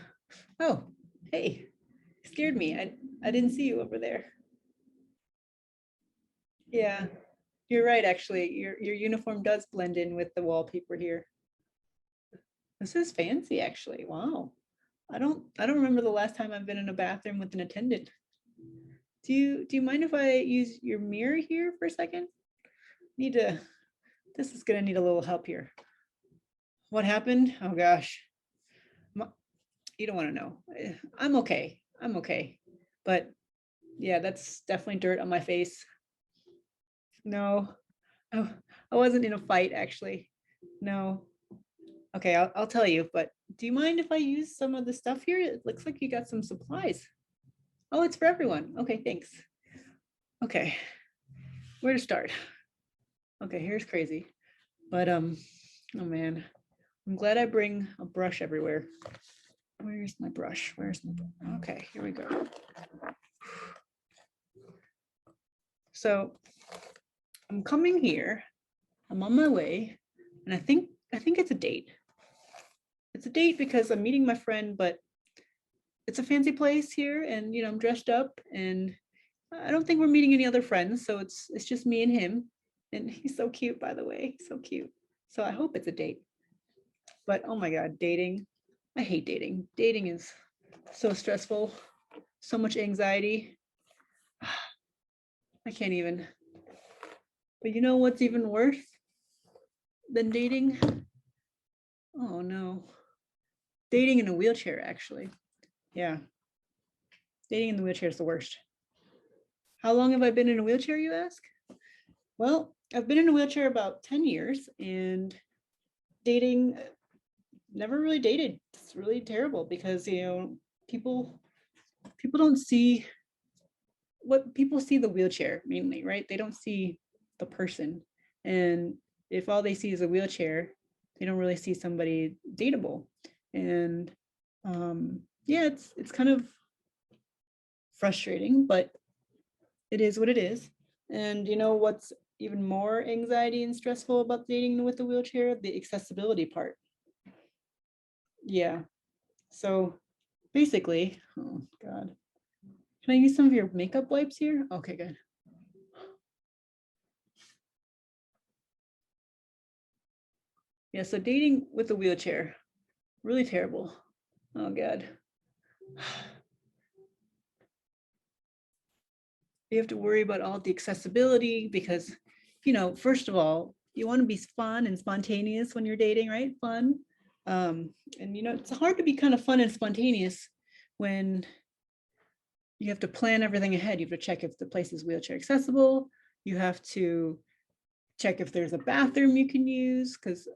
Oh, hey, scared me. I didn't see you over there. Yeah, you're right, actually. Your uniform does blend in with the wallpaper here. This is fancy, actually. Wow. I don't remember the last time I've been in a bathroom with an attendant. Do you mind if I use your mirror here for a second? This is gonna need a little help here. What happened? Oh gosh. You don't want to know. I'm okay. I'm okay. But yeah, that's definitely dirt on my face. No, I wasn't in a fight, actually. No. Okay, I'll tell you, but do you mind if I use some of the stuff here? It looks like you got some supplies. Oh, it's for everyone. Okay, thanks. Okay, where to start? Okay, here's crazy. But oh man, I'm glad I bring a brush everywhere. Where's my brush? Okay, here we go. So I'm coming here. I'm on my way, and I think it's a date. It's a date because I'm meeting my friend, but it's a fancy place here, and I'm dressed up, and I don't think we're meeting any other friends, so it's just me and him, and he's so cute, by the way, so cute. So I hope it's a date. But oh my God, dating! I hate dating. Dating is so stressful, so much anxiety. I can't even. But you know what's even worse than dating? Oh no. Dating in a wheelchair, actually. Yeah. Dating in the wheelchair is the worst. How long have I been in a wheelchair, you ask? Well, I've been in a wheelchair about 10 years, and dating, never really dated. It's really terrible because, people don't see what people see the wheelchair mainly, right? They don't see the person. And if all they see is a wheelchair, they don't really see somebody dateable. And yeah, it's kind of frustrating, but it is what it is. And you know what's even more anxiety and stressful about dating with the wheelchair? The accessibility part. Yeah. So basically, oh God. Can I use some of your makeup wipes here? Okay, good. Yeah, so dating with a wheelchair, really terrible. Oh God. You have to worry about all the accessibility because, first of all, you want to be fun and spontaneous when you're dating, right? Fun. And it's hard to be kind of fun and spontaneous when you have to plan everything ahead. You have to check if the place is wheelchair accessible. You have to check if there's a bathroom you can use, because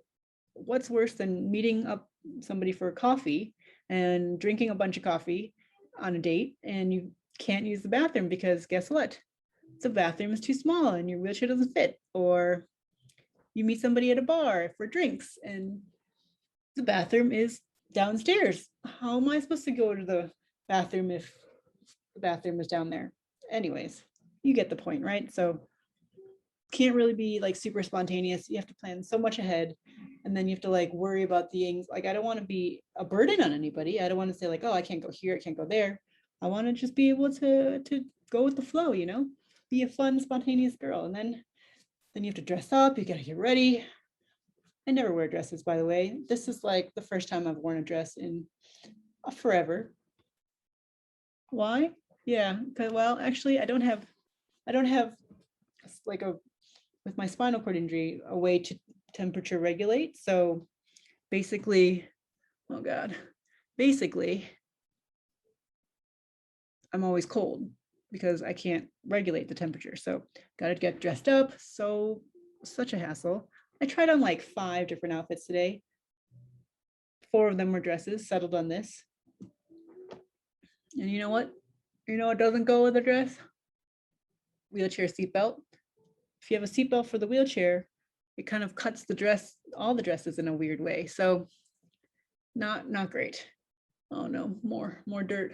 what's worse than meeting up somebody for coffee and drinking a bunch of coffee on a date and you can't use the bathroom because guess what? The bathroom is too small and your wheelchair doesn't fit. Or you meet somebody at a bar for drinks and the bathroom is downstairs. How am I supposed to go to the bathroom if the bathroom is down there? Anyways, you get the point, right? So can't really be like super spontaneous. You have to plan so much ahead, and then you have to like worry about the things. Like I don't want to be a burden on anybody. I don't want to say like, oh, I can't go here, I can't go there. I want to just be able to go with the flow, be a fun, spontaneous girl. And then you have to dress up. You got to get ready. I never wear dresses, by the way. This is like the first time I've worn a dress in forever. Why? Yeah, because well, actually, I don't have like with my spinal cord injury, a way to temperature regulate. So basically, oh God, basically, I'm always cold because I can't regulate the temperature. So got to get dressed up. So such a hassle. I tried on like 5 different outfits today. 4 of them were dresses, settled on this. And you know what? You know what doesn't go with a dress? Wheelchair seatbelt. If you have a seatbelt for the wheelchair, it kind of cuts the dress, all the dresses in a weird way. So not great. Oh no, more dirt.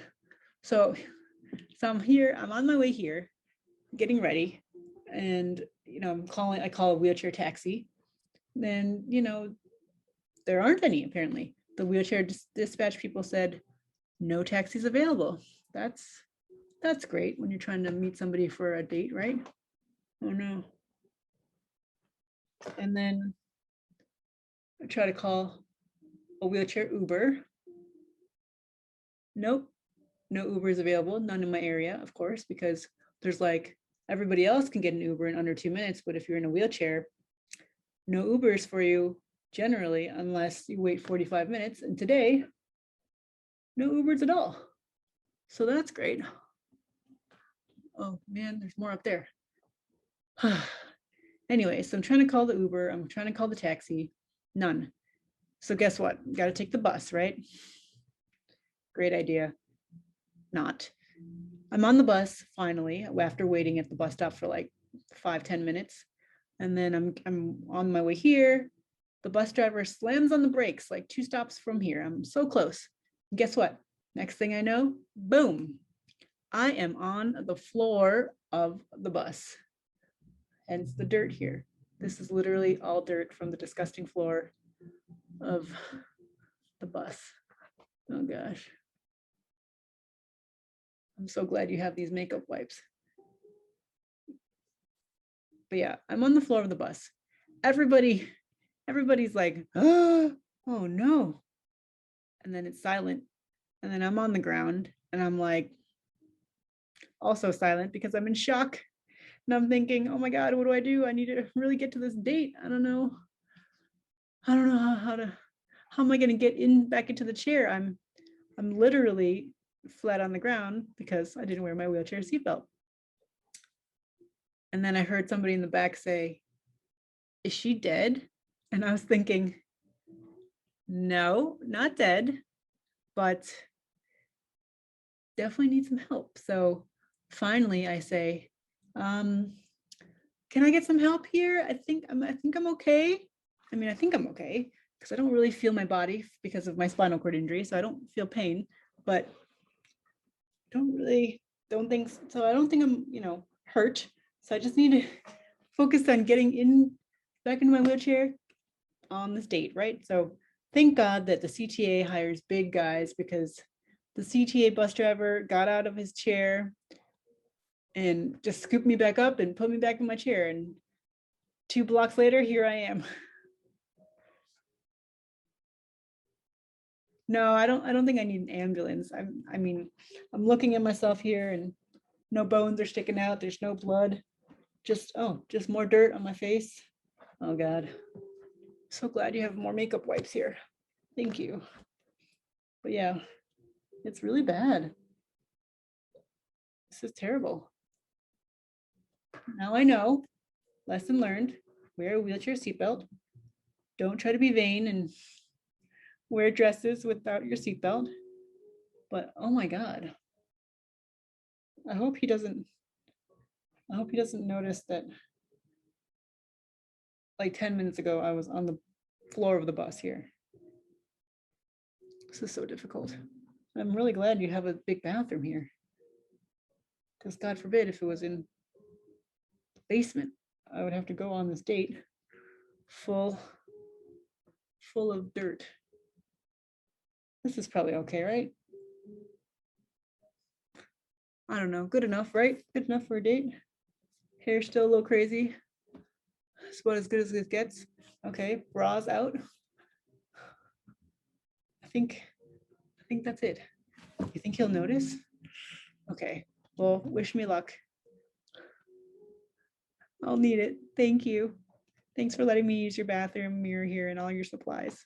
So I'm here, I'm on my way here, getting ready. And I call a wheelchair taxi. Then, there aren't any apparently. the wheelchair dispatch people said, no taxis available. That's great when you're trying to meet somebody for a date, right? Oh no. And then I try to call a wheelchair Uber. Nope, no Uber is available, none in my area, of course, because there's like everybody else can get an Uber in under 2 minutes, but if you're in a wheelchair, no Ubers for you generally, unless you wait 45 minutes. And today, no Ubers at all. So that's great. Oh man, there's more up there. Anyway, so I'm trying to call the Uber. I'm trying to call the taxi. None. So guess what? Got to take the bus, right? Great idea. Not. I'm on the bus finally after waiting at the bus stop for like 5-10 minutes. And then I'm on my way here. The bus driver slams on the brakes like 2 stops from here. I'm so close. And guess what? Next thing I know, boom, I am on the floor of the bus. Hence the dirt here. This is literally all dirt from the disgusting floor of the bus. Oh gosh. I'm so glad you have these makeup wipes. But yeah, I'm on the floor of the bus. Everybody's like, oh no. And then it's silent. And then I'm on the ground and I'm like, also silent because I'm in shock. And I'm thinking, oh my God, what do I do? I need to really get to this date. I don't know how am I gonna get back into the chair? I'm literally flat on the ground because I didn't wear my wheelchair seatbelt. And then I heard somebody in the back say, is she dead? And I was thinking, no, not dead, but definitely need some help. So finally I say, can I get some help here? I think I'm okay. I mean, I think I'm okay because I don't really feel my body because of my spinal cord injury. So I don't feel pain, but I don't think I'm, hurt. So I just need to focus on getting back into my wheelchair on this date, right? So thank God that the CTA hires big guys because the CTA bus driver got out of his chair and just scooped me back up and put me back in my chair. And 2 blocks later, here I am. No, I don't think I need an ambulance. I'm looking at myself here and no bones are sticking out. There's no blood. Just more dirt on my face. Oh God. So glad you have more makeup wipes here. Thank you. But yeah, it's really bad. This is terrible. Now I know, lesson learned, wear a wheelchair seatbelt. Don't try to be vain and wear dresses without your seatbelt. But oh my God. I hope he doesn't notice that like 10 minutes ago, I was on the floor of the bus here. This is so difficult. I'm really glad you have a big bathroom here. Because God forbid if it was in the basement, I would have to go on this date full of dirt. This is probably okay, right? I don't know, good enough, right? Good enough for a date. Hair still a little crazy. It's about as good as it gets. Okay, bras out. I think that's it. You think he'll notice? Okay, well, wish me luck. I'll need it. Thank you. Thanks for letting me use your bathroom mirror here and all your supplies.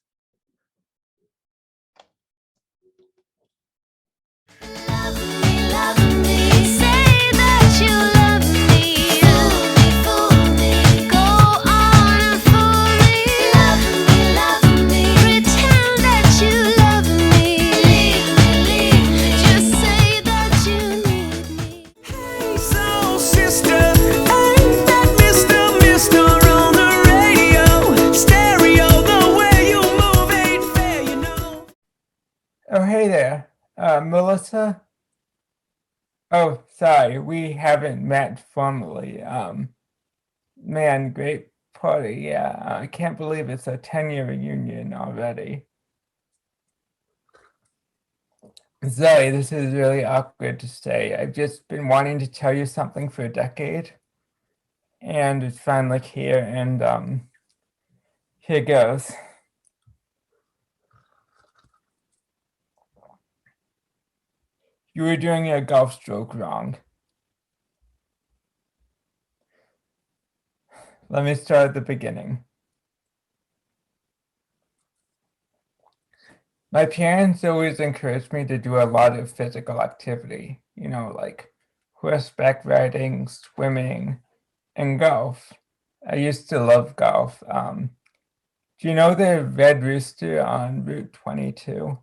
Oh, hey there, Melissa? Oh, sorry, we haven't met formally. Man, great party, yeah. I can't believe it's a 10-year reunion already. Zoe, this is really awkward to say. I've just been wanting to tell you something for a decade, and it's finally here, and here goes. You were doing your golf stroke wrong. Let me start at the beginning. My parents always encouraged me to do a lot of physical activity, like horseback riding, swimming, and golf. I used to love golf. Do you know the Red Rooster on Route 22?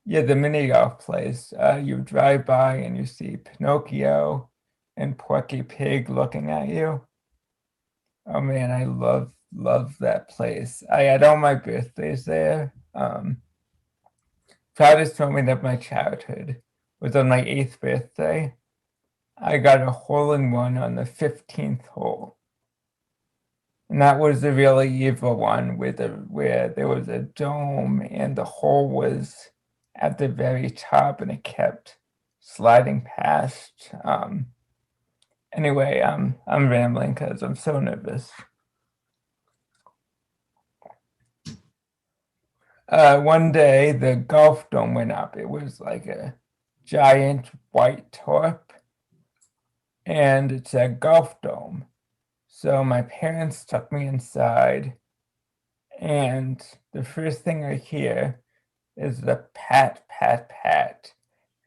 Yeah, the mini golf place. You drive by and you see Pinocchio and Porky Pig looking at you. Oh man, I love that place. I had all my birthdays there. Proudest moment of my childhood was on my 8th birthday. I got a hole-in-one on the 15th hole. And that was the really evil one where there was a dome and the hole was at the very top and it kept sliding past. Anyway, I'm rambling because I'm so nervous. One day the golf dome went up. It was like a giant white tarp, and it's a golf dome. So my parents took me inside, and the first thing I hear is the pat, pat, pat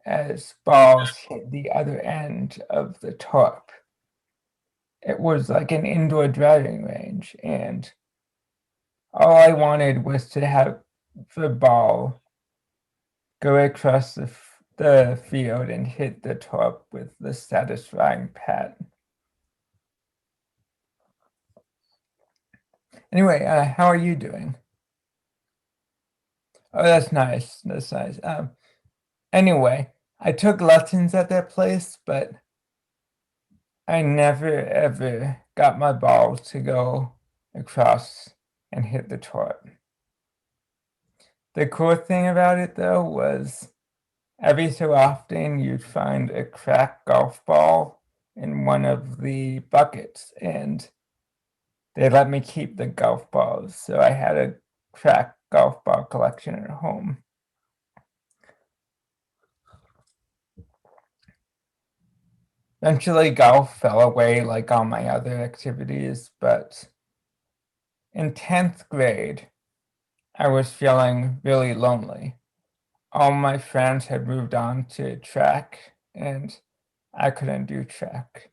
as balls hit the other end of the tarp. It was like an indoor driving range, and all I wanted was to have the ball go across the field and hit the tarp with the satisfying pat. Anyway, how are you doing? Oh, that's nice. That's nice. Anyway, I took lessons at that place, but I never ever got my ball to go across and hit the tarp. The cool thing about it though was every so often you'd find a cracked golf ball in one of the buckets, and they let me keep the golf balls, so I had a cracked golf ball collection at home. Eventually, golf fell away like all my other activities, but in 10th grade, I was feeling really lonely. All my friends had moved on to track, and I couldn't do track.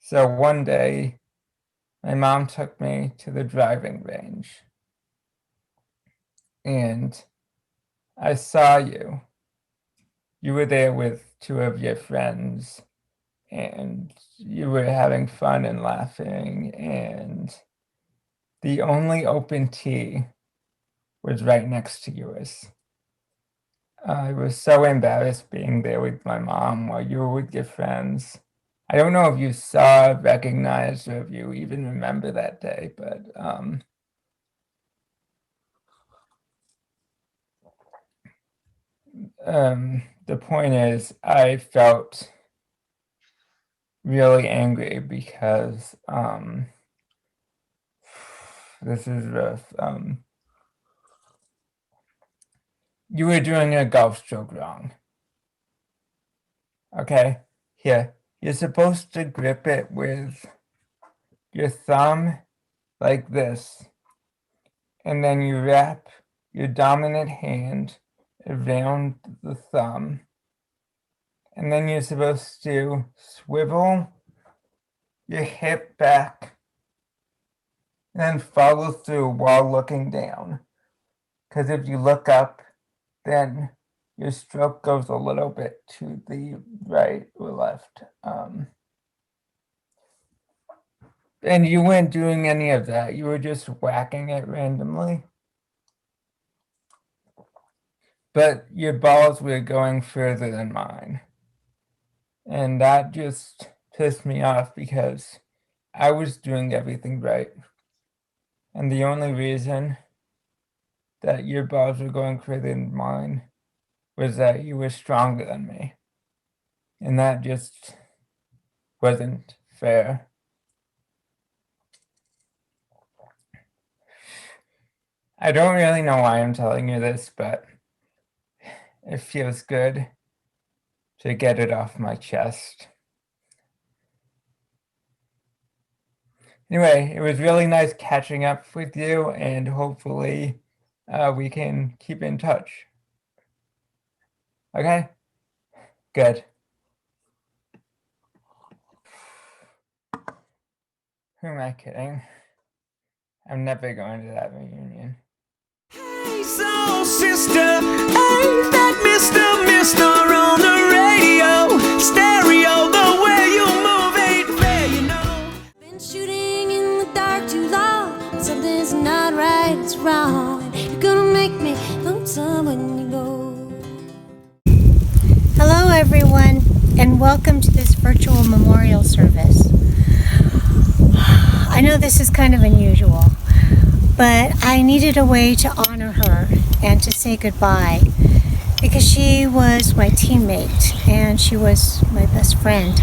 So one day, my mom took me to the driving range, and I saw you. You were there with 2 of your friends, and you were having fun and laughing, and the only open tee was right next to yours. I was so embarrassed being there with my mom while you were with your friends. I don't know if you saw, recognized, or if you even remember that day, but the point is, I felt really angry because this is rough. You were doing a golf stroke wrong. Okay, here. You're supposed to grip it with your thumb like this, and then you wrap your dominant hand around the thumb, and then you're supposed to swivel your hip back and then follow through while looking down. Because if you look up, then your stroke goes a little bit to the right or left. And you weren't doing any of that. You were just whacking it randomly. But your balls were going further than mine. And that just pissed me off because I was doing everything right. And the only reason that your balls were going further than mine was that he was stronger than me. And that just wasn't fair. I don't really know why I'm telling you this, but it feels good to get it off my chest. Anyway, it was really nice catching up with you, and hopefully we can keep in touch. Okay? Good. Who am I kidding? I'm never going to that reunion. Hey, soul sister, ain't that Mr. on the radio? Stereo, the way you move ain't fair, you know. Been shooting in the dark too long. Something's not right, it's wrong. You're gonna make me lonesome when you go. Hello, everyone, and welcome to this virtual memorial service. I know this is kind of unusual, but I needed a way to honor her and to say goodbye because she was my teammate and she was my best friend.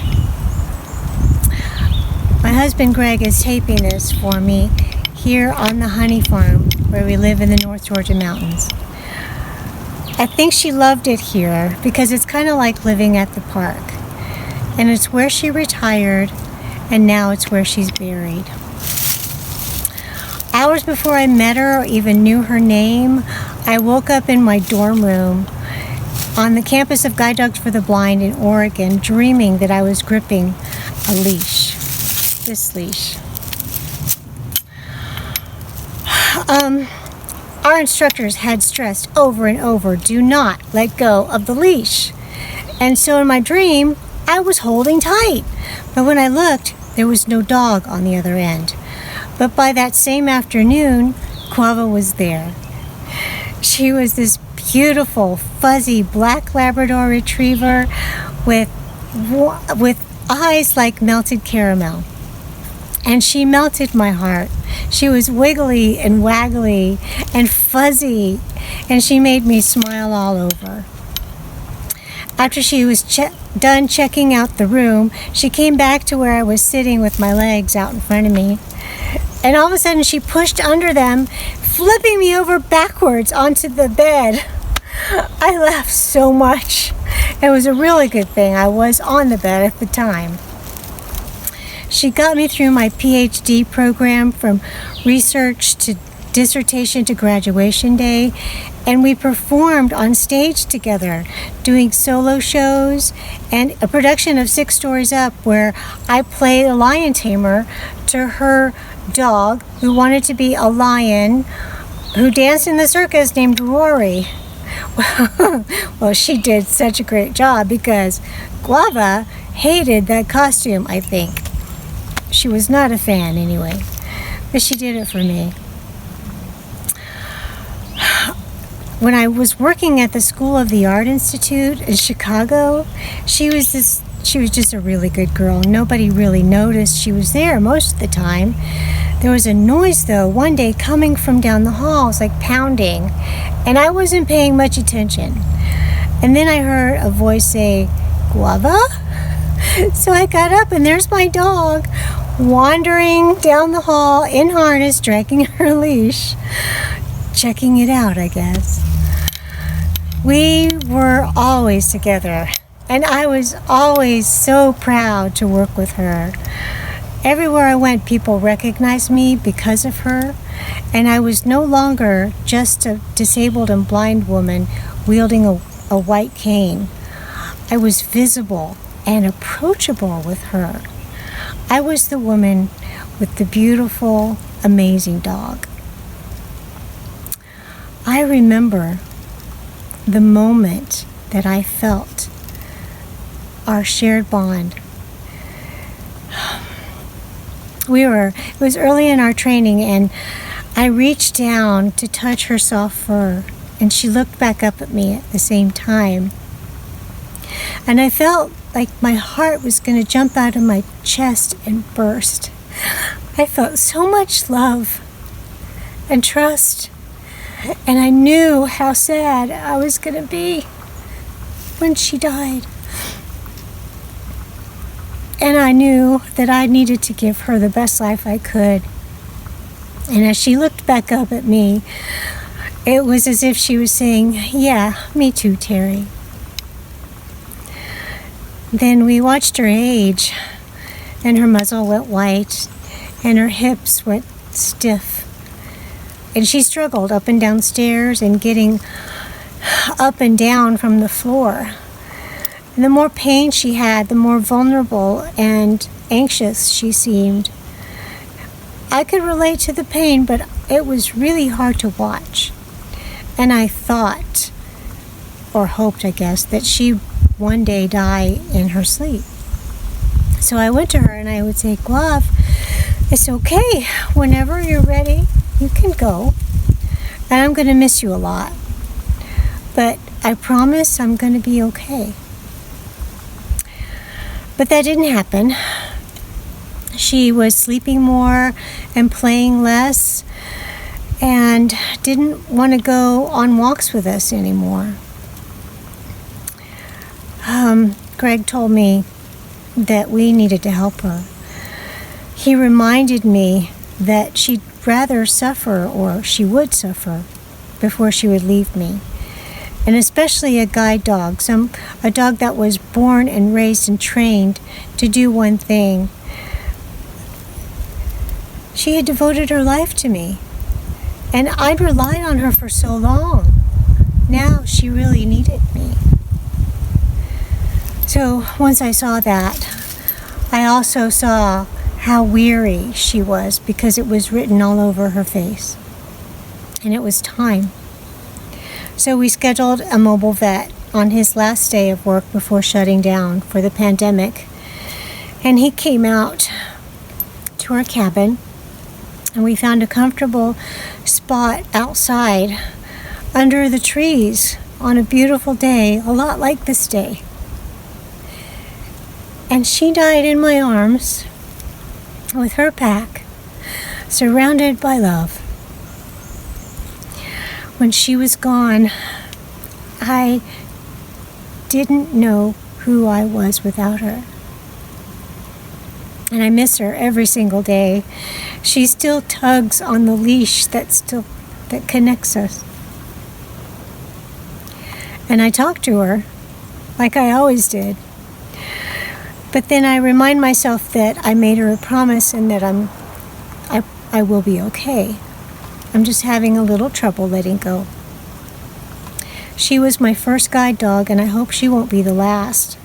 My husband Greg is taping this for me here on the honey farm where we live in the North Georgia mountains. I think she loved it here because it's kind of like living at the park, and it's where she retired, and now it's where she's buried. Hours before I met her or even knew her name, I woke up in my dorm room on the campus of Guide Dogs for the Blind in Oregon, dreaming that I was gripping a leash. This leash. Our instructors had stressed over and over, do not let go of the leash. And so in my dream, I was holding tight. But when I looked, there was no dog on the other end. But by that same afternoon, Guava was there. She was this beautiful, fuzzy black Labrador retriever with eyes like melted caramel. And she melted my heart. She was wiggly and waggly and fuzzy, and she made me smile all over. After she was done checking out the room, she came back to where I was sitting with my legs out in front of me. And all of a sudden she pushed under them, flipping me over backwards onto the bed. I laughed so much. It was a really good thing I was on the bed at the time. She got me through my PhD program from research to dissertation to graduation day, and we performed on stage together, doing solo shows and a production of 6 Stories Up where I played a lion tamer to her dog who wanted to be a lion who danced in the circus named Rory. Well, she did such a great job because Guava hated that costume, I think. She was not a fan anyway, but she did it for me. When I was working at the School of the Art Institute in Chicago, she was just a really good girl. Nobody really noticed she was there most of the time. There was a noise though one day coming from down the hall. It was like pounding, and I wasn't paying much attention. And then I heard a voice say, "Guava?" So I got up and there's my dog wandering down the hall in harness, dragging her leash, checking it out, I guess. We were always together, and I was always so proud to work with her. Everywhere I went, people recognized me because of her, and I was no longer just a disabled and blind woman wielding a white cane. I was visible and approachable with her. I was the woman with the beautiful, amazing dog. I remember the moment that I felt our shared bond. It was early in our training, and I reached down to touch her soft fur, and she looked back up at me at the same time. And I felt like my heart was going to jump out of my chest and burst. I felt so much love and trust, and I knew how sad I was going to be. when she died. And I knew that I needed to give her the best life I could. And as she looked back up at me, it was as if she was saying, "Yeah, me too, Terry." Then we watched her age, and her muzzle went white, and her hips went stiff. And she struggled up and down stairs and getting up and down from the floor. And the more pain she had, the more vulnerable and anxious she seemed. I could relate to the pain, but it was really hard to watch. And I thought, or hoped, I guess, that she'd one day die in her sleep. So I went to her and I would say, "Guav, it's okay. Whenever you're ready, you can go. And I'm going to miss you a lot. But I promise I'm going to be okay." But that didn't happen. She was sleeping more and playing less and didn't want to go on walks with us anymore. Greg told me that we needed to help her. He reminded me that she'd rather suffer, or she would suffer, before she would leave me. And especially a guide dog, a dog that was born and raised and trained to do one thing. She had devoted her life to me, and I'd relied on her for so long. Now she really needed me. So once I saw that, I also saw how weary she was, because it was written all over her face. And it was time. So we scheduled a mobile vet on his last day of work before shutting down for the pandemic. And he came out to our cabin, and we found a comfortable spot outside under the trees on a beautiful day, a lot like this day. And she died in my arms with her pack, surrounded by love. When she was gone, I didn't know who I was without her. And I miss her every single day. She still tugs on the leash that connects us. And I talk to her like I always did. But then I remind myself that I made her a promise and that I will be okay. I'm just having a little trouble letting go. She was my first guide dog, and I hope she won't be the last.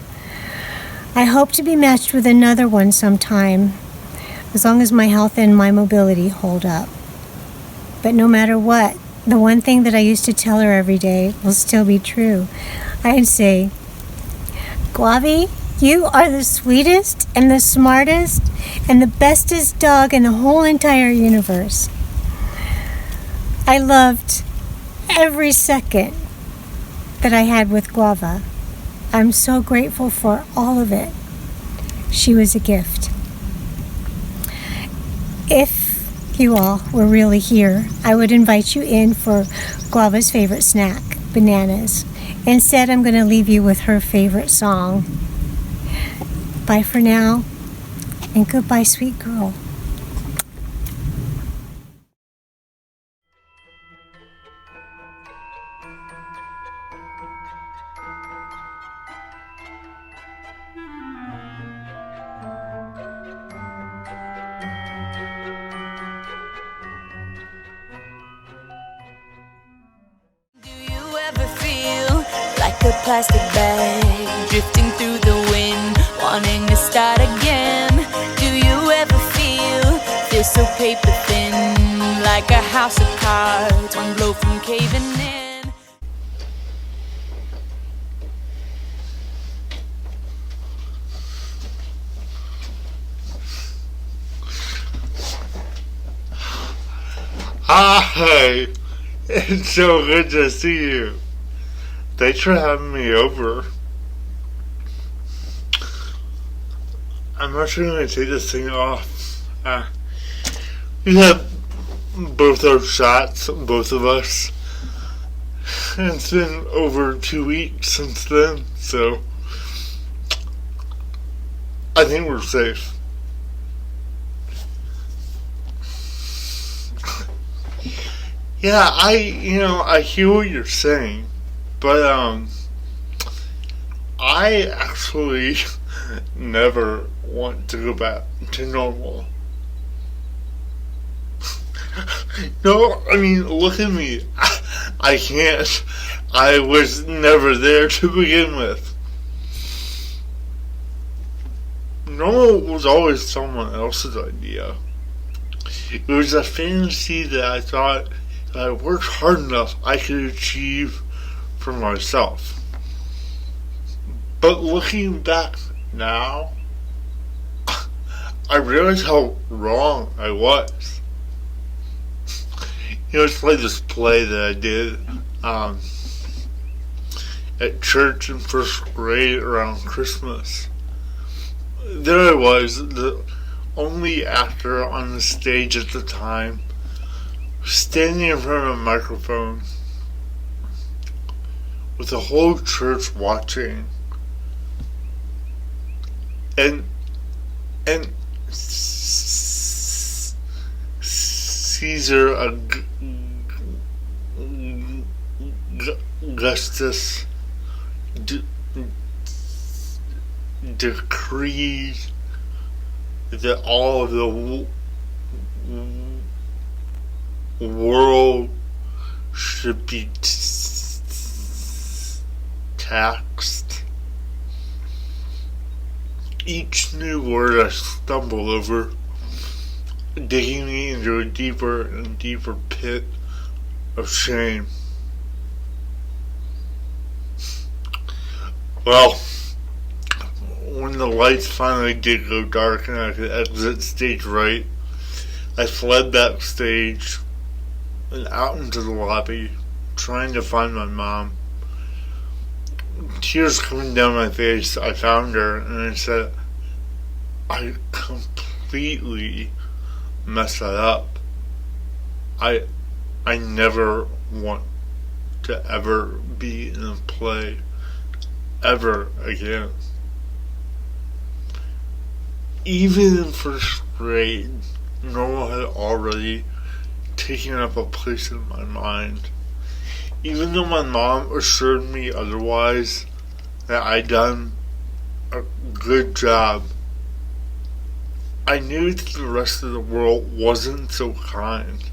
I hope to be matched with another one sometime, as long as my health and my mobility hold up. But no matter what, the one thing that I used to tell her every day will still be true. I'd say, "Guavi, you are the sweetest and the smartest and the bestest dog in the whole entire universe." I loved every second that I had with Guava. I'm so grateful for all of it. She was a gift. If you all were really here, I would invite you in for Guava's favorite snack, bananas. Instead, I'm going to leave you with her favorite song. Bye for now, and goodbye, sweet girl. Like a plastic bag drifting through the wind, wanting to start again. Do you ever feel so paper thin, like a house of cards, one blow from caving in? Hi, it's so good to see you. Thanks for having me over. I'm actually going to take this thing off. We had both our shots, both of us. It's been over 2 weeks since then, so I think we're safe. Yeah, I hear what you're saying, but I actually never want to go back to normal. No, I mean, look at me. I can't. I was never there to begin with. Normal was always someone else's idea. It was a fantasy that I thought if I worked hard enough, I could achieve for myself. But looking back now, I realize how wrong I was. It's like this play that I did at church in first grade around Christmas. There I was, the only actor on the stage at the time, standing in front of a microphone with the whole church watching. And Caesar Augustus decreed that all of the world should be taxed. Each new word I stumble over, digging me into a deeper and deeper pit of shame. Well, when the lights finally did go dark and I could exit stage right, I fled backstage and out into the lobby, trying to find my mom. Tears coming down my face, I found her and I said, I completely messed that up. I never want to ever be in a play ever again. Even in first grade, normal had already taken up a place in my mind. Even though my mom assured me otherwise, that I'd done a good job, I knew that the rest of the world wasn't so kind.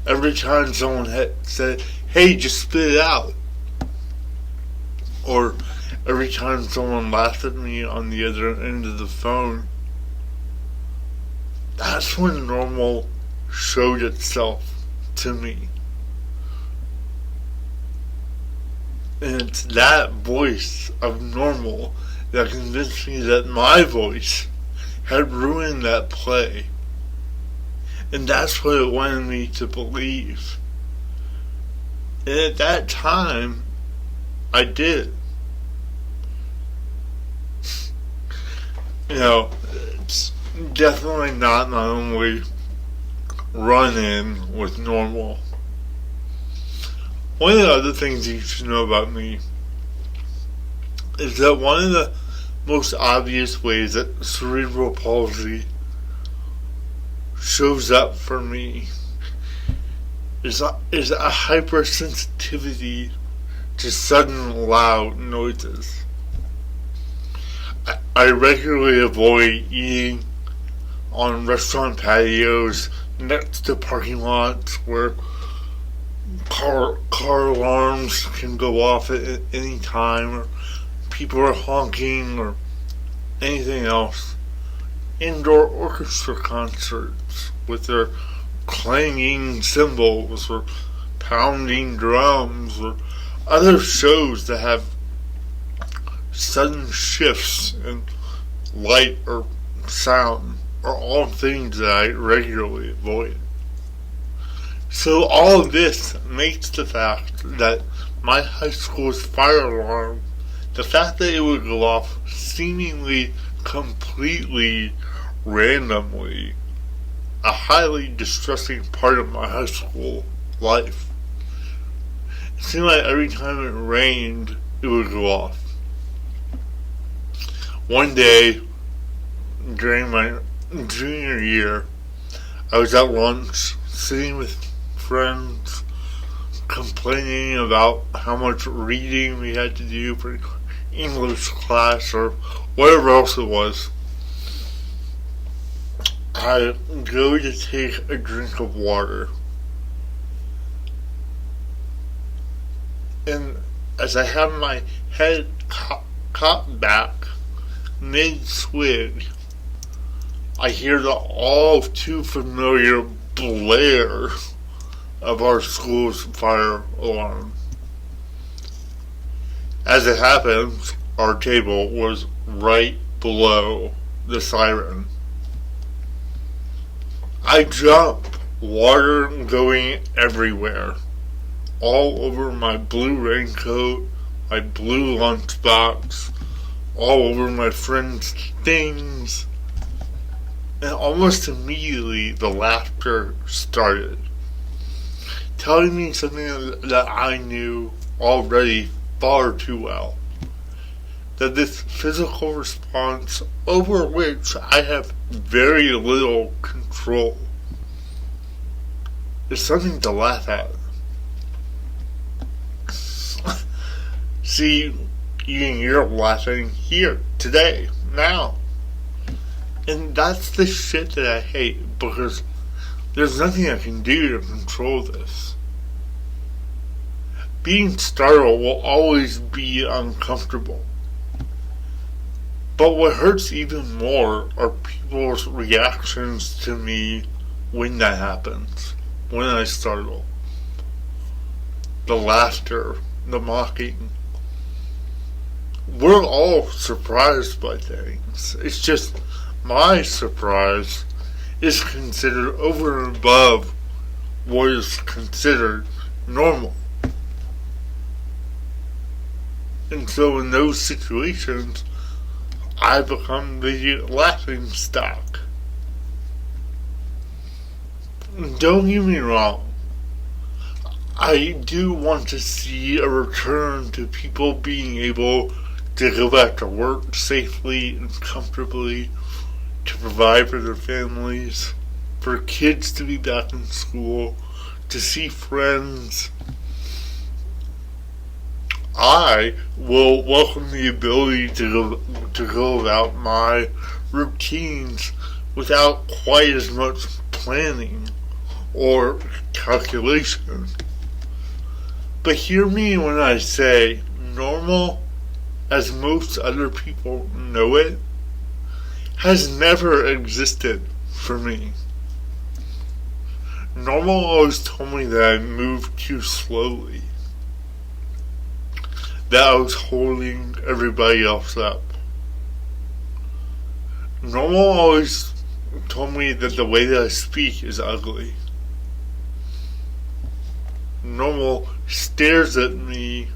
Every time someone had said, hey, just spit it out, or every time someone laughed at me on the other end of the phone, that's when normal showed itself to me. And it's that voice of normal that convinced me that my voice had ruined that play. And that's what it wanted me to believe. And at that time, I did. It's definitely not my only run-in with normal. One of the other things you should know about me is that one of the most obvious ways that cerebral palsy shows up for me is a hypersensitivity to sudden loud noises. I regularly avoid eating on restaurant patios next to parking lots where car alarms can go off at any time, or people are honking, or anything else. Indoor orchestra concerts with their clanging cymbals or pounding drums, or other shows that have sudden shifts in light or sound are all things that I regularly avoid. So all of this makes the fact that my high school's fire alarm, the fact that it would go off seemingly completely randomly, a highly distressing part of my high school life. It seemed like every time it rained, it would go off. One day, during my junior year, I was at lunch, sitting with friends, complaining about how much reading we had to do for English class or whatever else it was. I go to take a drink of water. And as I have my head cocked back, mid-swig, I hear the all too familiar blare of our school's fire alarm. As it happens, our table was right below the siren. I jump, water going everywhere, all over my blue raincoat, my blue lunchbox, all over my friends' things, and almost immediately the laughter started, telling me something that I knew already far too well, that this physical response over which I have very little control is something to laugh at. See, you're laughing here, today, now. And that's the shit that I hate, because there's nothing I can do to control this. Being startled will always be uncomfortable. But what hurts even more are people's reactions to me when that happens, when I startle. The laughter, the mocking. We're all surprised by things. It's just my surprise is considered over and above what is considered normal. And so in those situations, I become the laughing stock. Don't get me wrong. I do want to see a return to people being able to go back to work safely and comfortably, to provide for their families, for kids to be back in school, to see friends. I will welcome the ability to go about my routines without quite as much planning or calculation. But hear me when I say normal, as most other people know it, has never existed for me. Normal always told me that I moved too slowly, that I was holding everybody else up. Normal always told me that the way that I speak is ugly. Normal stares at me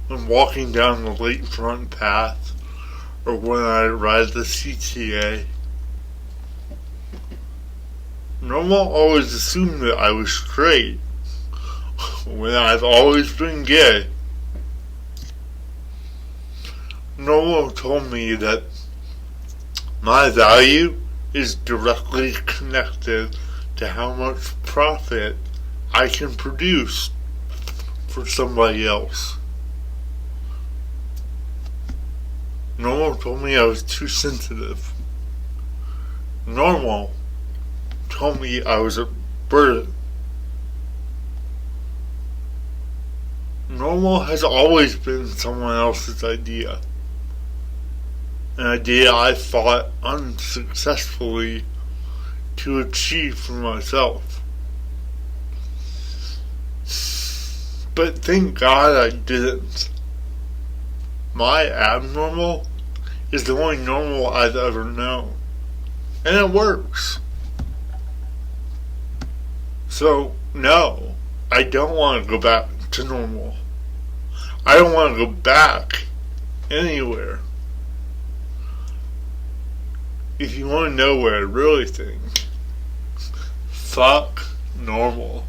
when walking down the lakefront path or when I ride the CTA. Normal always assumed that I was straight when I've always been gay. Normal told me that my value is directly connected to how much profit I can produce for somebody else. Normal told me I was too sensitive. Normal told me I was a burden. Normal has always been someone else's idea. An idea I fought unsuccessfully to achieve for myself. But thank God I didn't. My abnormal is the only normal I've ever known. And it works. So, no, I don't want to go back to normal. I don't want to go back anywhere. If you want to know what I really think, fuck normal.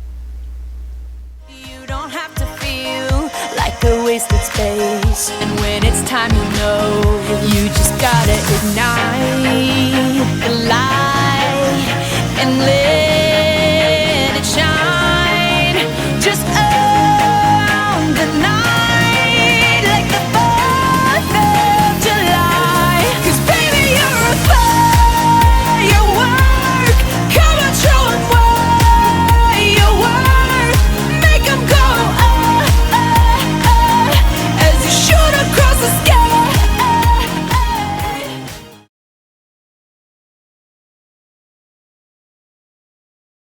You don't have to feel like a wasted space. And when it's time, you know, you just gotta ignite.